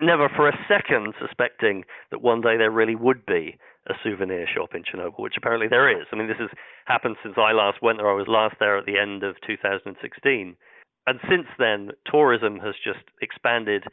Never for a second suspecting that one day there really would be a souvenir shop in Chernobyl, which apparently there is. This has happened since I last went there. I was last there at the end of 2016. And since then, tourism has just expanded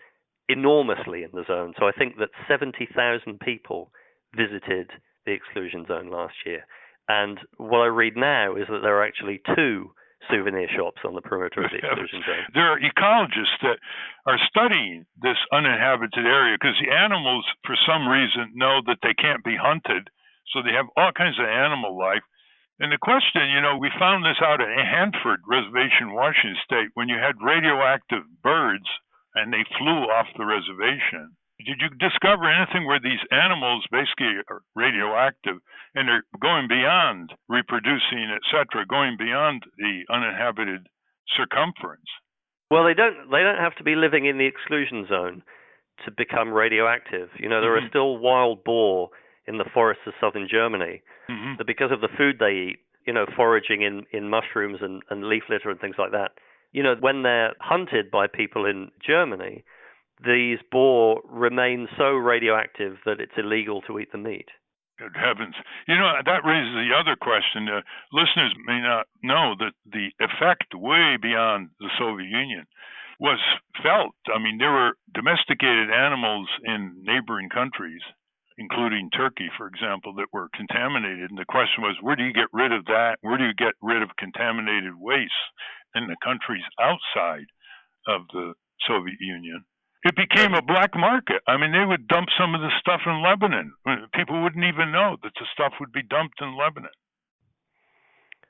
enormously in the zone. So I think that 70,000 people visited the exclusion zone last year. And what I read now is that there are actually 2 souvenir shops on the perimeter of the exclusion zone. There are ecologists that are studying this uninhabited area because the animals, for some reason, know that they can't be hunted. So they have all kinds of animal life. And the question, we found this out at Hanford Reservation, Washington State, when you had radioactive birds and they flew off the reservation. Did you discover anything where these animals basically are radioactive and they're going beyond reproducing, et cetera, going beyond the uninhabited circumference? Well, they don't have to be living in the exclusion zone to become radioactive. There are still wild boar in the forests of southern Germany, that because of the food they eat, foraging in mushrooms and leaf litter and things like that, when they're hunted by people in Germany, these boar remain so radioactive that it's illegal to eat the meat. Good heavens. That raises the other question. Listeners may not know that the effect way beyond the Soviet Union was felt. I mean, there were domesticated animals in neighboring countries, including Turkey, for example, that were contaminated. And the question was, where do you get rid of that? Where do you get rid of contaminated waste in the countries outside of the Soviet Union? It became a black market. I mean, they would dump some of the stuff in Lebanon. People wouldn't even know that the stuff would be dumped in Lebanon.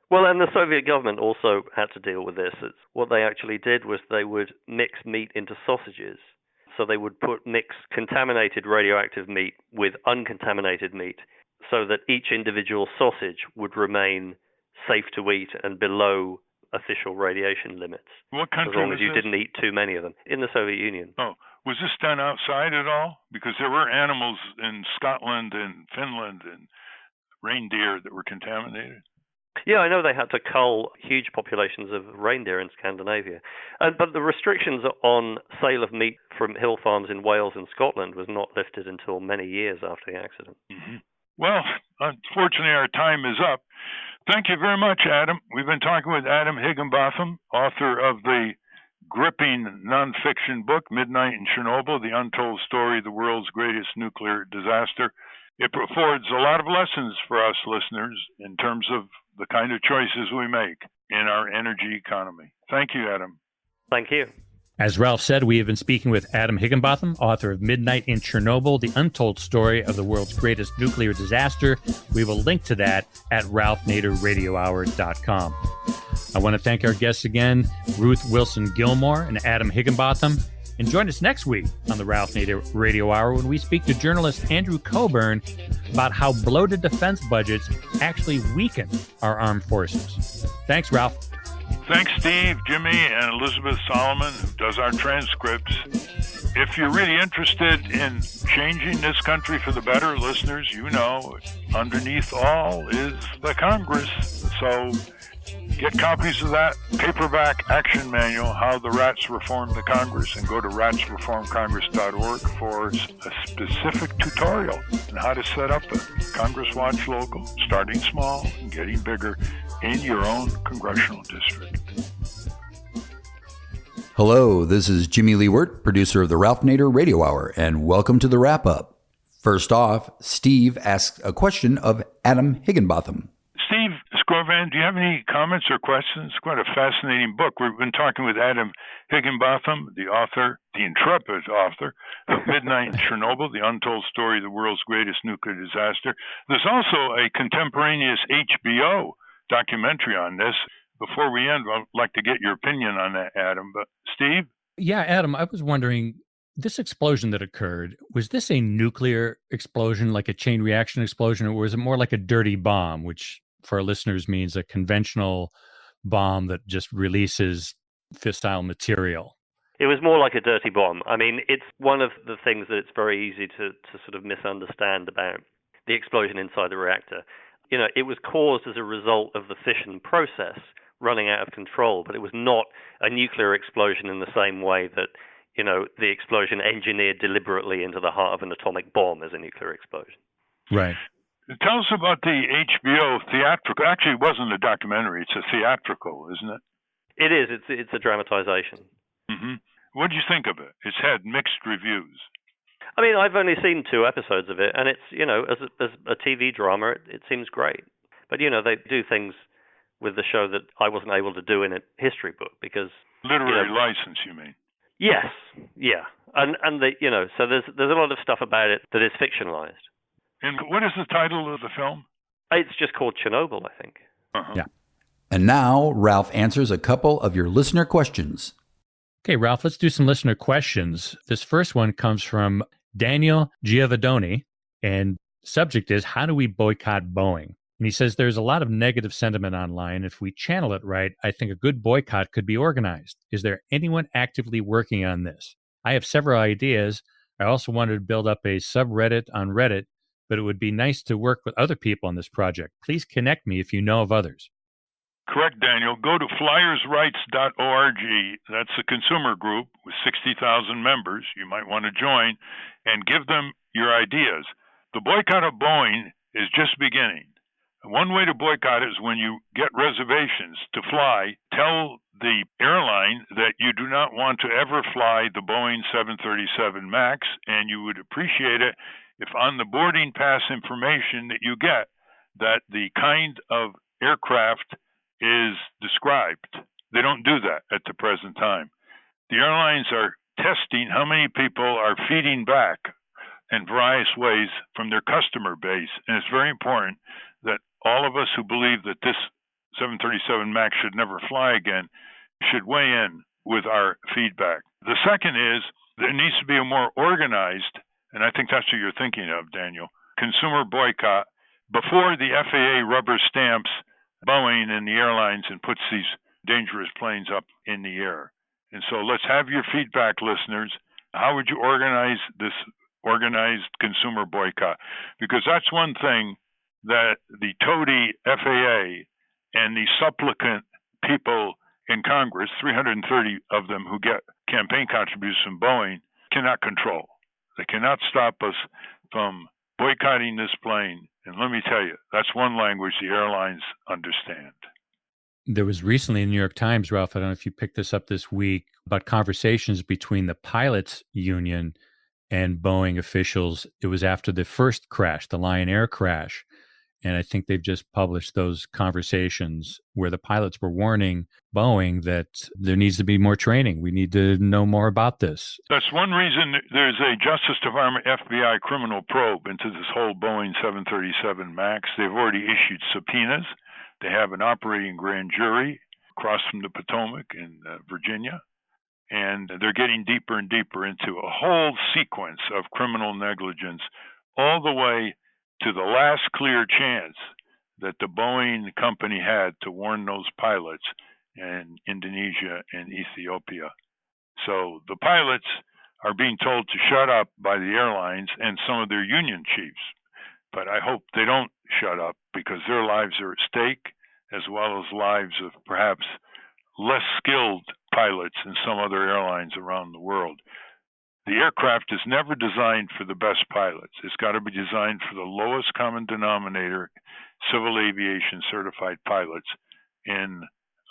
Well, and the Soviet government also had to deal with this. What they actually did was they would mix meat into sausages. So they would mix contaminated radioactive meat with uncontaminated meat so that each individual sausage would remain safe to eat and below official radiation limits. What country as long was as you this? didn't eat too many of them. In the Soviet Union. Oh, was this done outside at all? Because there were animals in Scotland and Finland and reindeer that were contaminated. Yeah, I know they had to cull huge populations of reindeer in Scandinavia. But the restrictions on sale of meat from hill farms in Wales and Scotland was not lifted until many years after the accident. Well, unfortunately, our time is up. Thank you very much, Adam. We've been talking with Adam Higginbotham, author of the gripping nonfiction book, Midnight in Chernobyl, The Untold Story, the World's Greatest Nuclear Disaster. It affords a lot of lessons for us listeners in terms of the kind of choices we make in our energy economy. Thank you, Adam. Thank you. As Ralph said, we have been speaking with Adam Higginbotham, author of Midnight in Chernobyl, The Untold Story of the World's Greatest Nuclear Disaster. We will link to that at ralphnaderradiohour.com. I want to thank our guests again, Ruth Wilson Gilmore and Adam Higginbotham. And join us next week on the Ralph Nader Radio Hour when we speak to journalist Andrew Coburn about how bloated defense budgets actually weaken our armed forces. Thanks, Ralph. Thanks, Steve, Jimmy, and Elizabeth Solomon, who does our transcripts. If you're really interested in changing this country for the better, listeners, underneath all is the Congress. So get copies of that paperback action manual, How the Rats Reformed the Congress, and go to ratsreformcongress.org for a specific tutorial on how to set up a Congress Watch local, starting small and getting bigger in your own congressional district. Hello, this is Jimmy Lee Wirt, producer of the Ralph Nader Radio Hour, and welcome to the wrap-up. First off, Steve asks a question of Adam Higginbotham. Steve Scorvan, do you have any comments or questions? It's quite a fascinating book. We've been talking with Adam Higginbotham, the intrepid author of Midnight in Chernobyl, The Untold Story of the World's Greatest Nuclear Disaster. There's also a contemporaneous HBO documentary on this. Before we end, I'd like to get your opinion on that, Adam. But Steve? Yeah, Adam, I was wondering, this explosion that occurred, was this a nuclear explosion, like a chain reaction explosion, or was it more like a dirty bomb, which for our listeners means a conventional bomb that just releases fissile material? It was more like a dirty bomb. I mean, it's one of the things that it's very easy to sort of misunderstand about the explosion inside the reactor. It was caused as a result of the fission process running out of control, but it was not a nuclear explosion in the same way that, the explosion engineered deliberately into the heart of an atomic bomb as a nuclear explosion. Right. Tell us about the HBO theatrical. Actually, it wasn't a documentary. It's a theatrical, isn't it? It is. It's a dramatization. Mm-hmm. What did you think of it? It's had mixed reviews. I mean, I've only seen 2 episodes of it, and it's, as a TV drama, it seems great. But, they do things with the show that I wasn't able to do in a history book because... Literary license, you mean? Yes, yeah. And so there's a lot of stuff about it that is fictionalized. And what is the title of the film? It's just called Chernobyl, I think. Uh-huh. Yeah. And now, Ralph answers a couple of your listener questions. Okay, Ralph, let's do some listener questions. This first one comes from Daniel Giovadoni, and subject is, how do we boycott Boeing? And he says there's a lot of negative sentiment online. If we channel it right, I think a good boycott could be organized. Is there anyone actively working on this? I have several ideas. I also wanted to build up a subreddit on Reddit, but it would be nice to work with other people on this project. Please connect me if you know of others. Correct, Daniel. Go to flyersrights.org. That's a consumer group with 60,000 members. You might want to join and give them your ideas. The boycott of Boeing is just beginning. One way to boycott is when you get reservations to fly, tell the airline that you do not want to ever fly the Boeing 737 MAX, and you would appreciate it if on the boarding pass information that you get that the kind of aircraft is described. They don't do that at the present time. The airlines are testing how many people are feeding back in various ways from their customer base, and it's very important that all of us who believe that this 737 MAX should never fly again should weigh in with our feedback. The second is there needs to be a more organized, and I think that's what you're thinking of, Daniel, consumer boycott before the FAA rubber stamps Boeing and the airlines and puts these dangerous planes up in the air. And so let's have your feedback, listeners. How would you organize this organized consumer boycott? Because that's one thing that the toady FAA and the supplicant people in Congress, 330 of them who get campaign contributions from Boeing, cannot control. They cannot stop us from boycotting this plane. And let me tell you, that's one language the airlines understand. There was recently in the New York Times, Ralph, I don't know if you picked this up this week, about conversations between the pilots union and Boeing officials. It was after the first crash, the Lion Air crash. And I think they've just published those conversations where the pilots were warning Boeing that there needs to be more training. We need to know more about this. That's one reason there's a Justice Department FBI criminal probe into this whole Boeing 737 MAX. They've already issued subpoenas. They have an operating grand jury across from the Potomac in Virginia. And they're getting deeper and deeper into a whole sequence of criminal negligence, all the way to the last clear chance that the Boeing company had to warn those pilots in Indonesia and Ethiopia. So the pilots are being told to shut up by the airlines and some of their union chiefs. But I hope they don't shut up, because their lives are at stake, as well as lives of perhaps less skilled pilots in some other airlines around the world. The aircraft is never designed for the best pilots. It's got to be designed for the lowest common denominator, civil aviation certified pilots in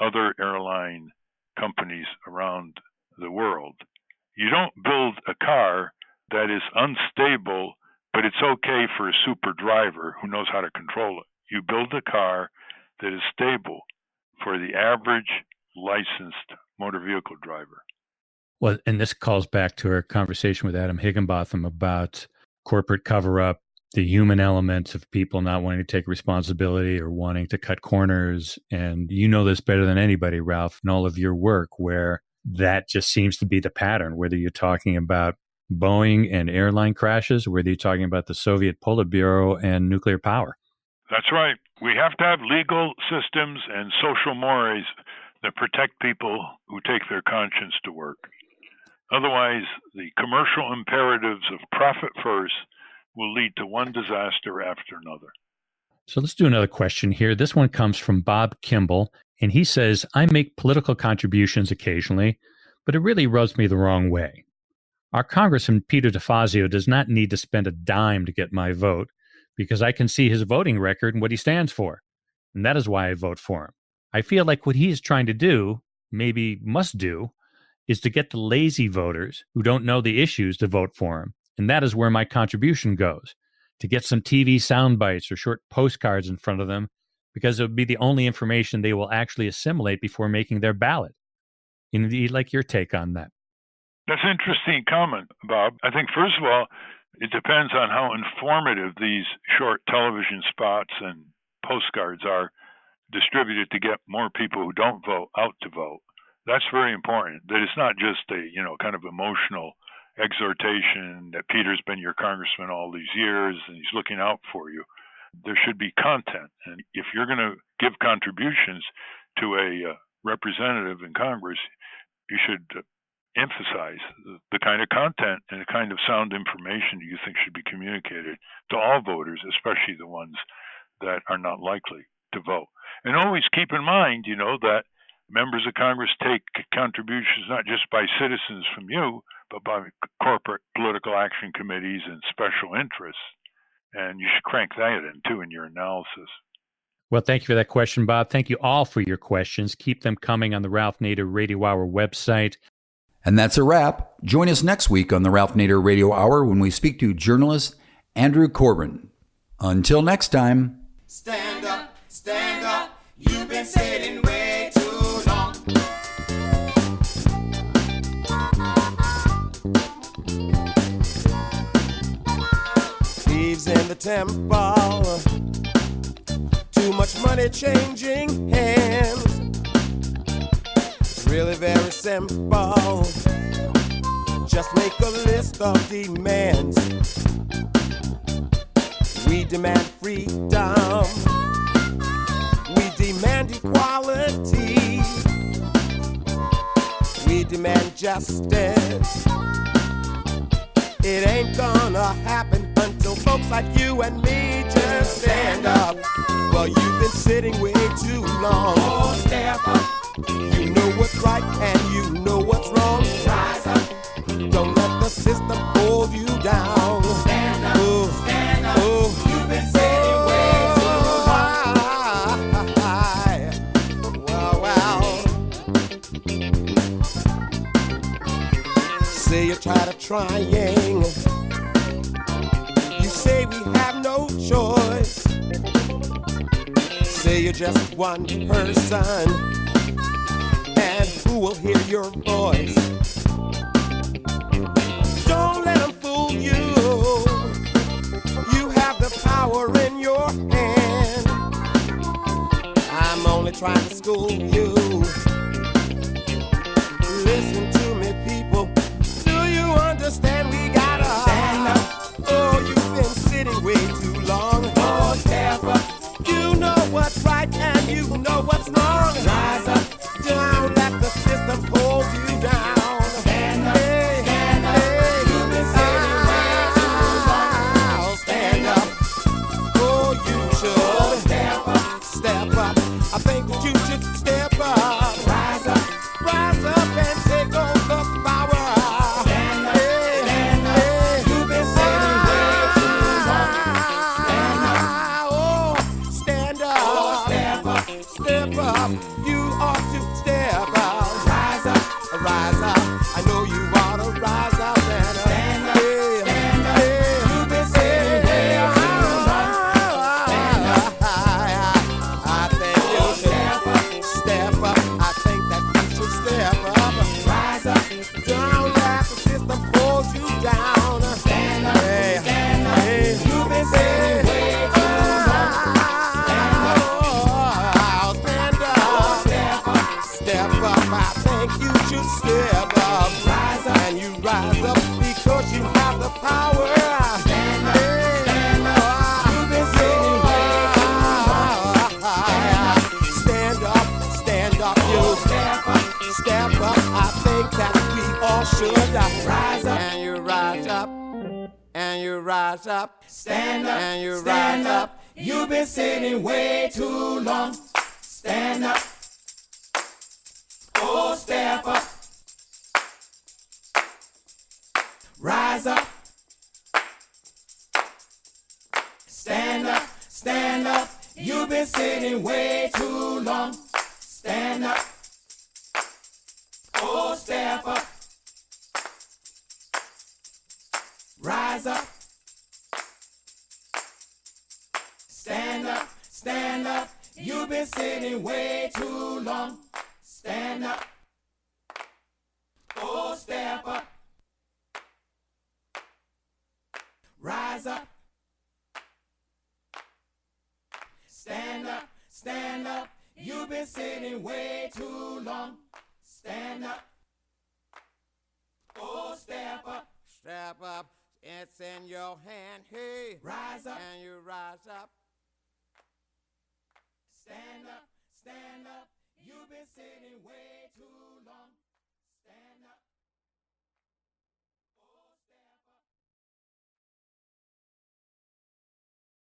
other airline companies around the world. You don't build a car that is unstable, but it's okay for a super driver who knows how to control it. You build a car that is stable for the average licensed motor vehicle driver. Well, and this calls back to our conversation with Adam Higginbotham about corporate cover-up, the human element of people not wanting to take responsibility or wanting to cut corners. And you know this better than anybody, Ralph, in all of your work, where that just seems to be the pattern, whether you're talking about Boeing and airline crashes, whether you're talking about the Soviet Politburo and nuclear power. That's right. We have to have legal systems and social mores that protect people who take their conscience to work. Otherwise, the commercial imperatives of profit first will lead to one disaster after another. So let's do another question here. This one comes from Bob Kimball, and he says, I make political contributions occasionally, but it really rubs me the wrong way. Our Congressman Peter DeFazio does not need to spend a dime to get my vote, because I can see his voting record and what he stands for. And that is why I vote for him. I feel like what he is trying to do, maybe must do, is to get the lazy voters who don't know the issues to vote for him. And that is where my contribution goes, to get some TV sound bites or short postcards in front of them, because it would be the only information they will actually assimilate before making their ballot. Indeed, like your take on that. That's an interesting comment, Bob. I think, first of all, it depends on how informative these short television spots and postcards are distributed to get more people who don't vote out to vote. That's very important, that it's not just a, kind of emotional exhortation that Peter's been your congressman all these years and he's looking out for you. There should be content. And if you're going to give contributions to a representative in Congress, you should emphasize the kind of content and the kind of sound information you think should be communicated to all voters, especially the ones that are not likely to vote. And always keep in mind, that members of Congress take contributions not just by citizens from you, but by corporate political action committees and special interests. And you should crank that in, too, in your analysis. Well, thank you for that question, Bob. Thank you all for your questions. Keep them coming on the Ralph Nader Radio Hour website. And that's a wrap. Join us next week on the Ralph Nader Radio Hour when we speak to journalist Andrew Corbin. Until next time. Stand up, you've been sitting way too long. Thieves in the temple, too much money changing hands. It's really very simple, just make a list of demands. We demand freedom, we demand equality, we demand justice. It ain't gonna happen until folks like you and me just stand up. Well, you've been sitting way too long. Oh, stand up. You know what's right and you know what's wrong. Rise up. Don't let the system hold you down. Stand up. Oh, stand up. Oh, you've been sitting way too long. Wow. Say you're tired of trying. You say we have no choice. Say you're just one person, and who will hear your voice? Don't let them fool you. You have the power in your hand. I'm only trying to school you. Listen to me, people. Do you understand? We gotta stand up. Oh, you've been sitting way too long. Oh, stand up. You know what's right and you know what's wrong. Rise up. Don't let the system hold you down. Stand up. Hey, stand up. Hey, you've been sitting way too long. Stand up. Oh, you should. Oh, step up. Step up. I think that you should step up. Rise up. Rise up and take over power. Stand up. Hey, stand up. Hey, you've been sitting way too long. Stand up. Oh, stand up. Oh, step up. Step up. You ought to step up. Rise up. Rise up. I know you ought to rise up and stand up. Hey, stand up. Hey, you've been sitting way too long. Stand up. I think you should step up. I think that you should step up. Rise up. Don't let the system hold you down. Stand up. Hey, stand up. Hey, you've been sitting way too long. Stand up. Oh, stand up. Step up. Step up. I think you should step up. Rise up. And you rise up because you have the power. Stand up. Stand up. You've been sitting way too long. Stand up. Stand up. You step up. Step up. I think that we all should rise up. And you rise up. And you rise up. Stand up. And you rise up. You've been sitting way too long. Stand up. Oh, step up. Rise up. Stand up. Stand up. You've been sitting way too long. Stand up. Oh, step up. Rise up. Stand up. Stand up. You've been sitting way too long. Stand up. Oh, step up. Rise up. Stand up. Stand up. You've been sitting way too long. Stand up. Oh, step up. Step up. It's in your hand. Hey. Rise up. And you rise up. Stand up. Stand up. You've been sitting way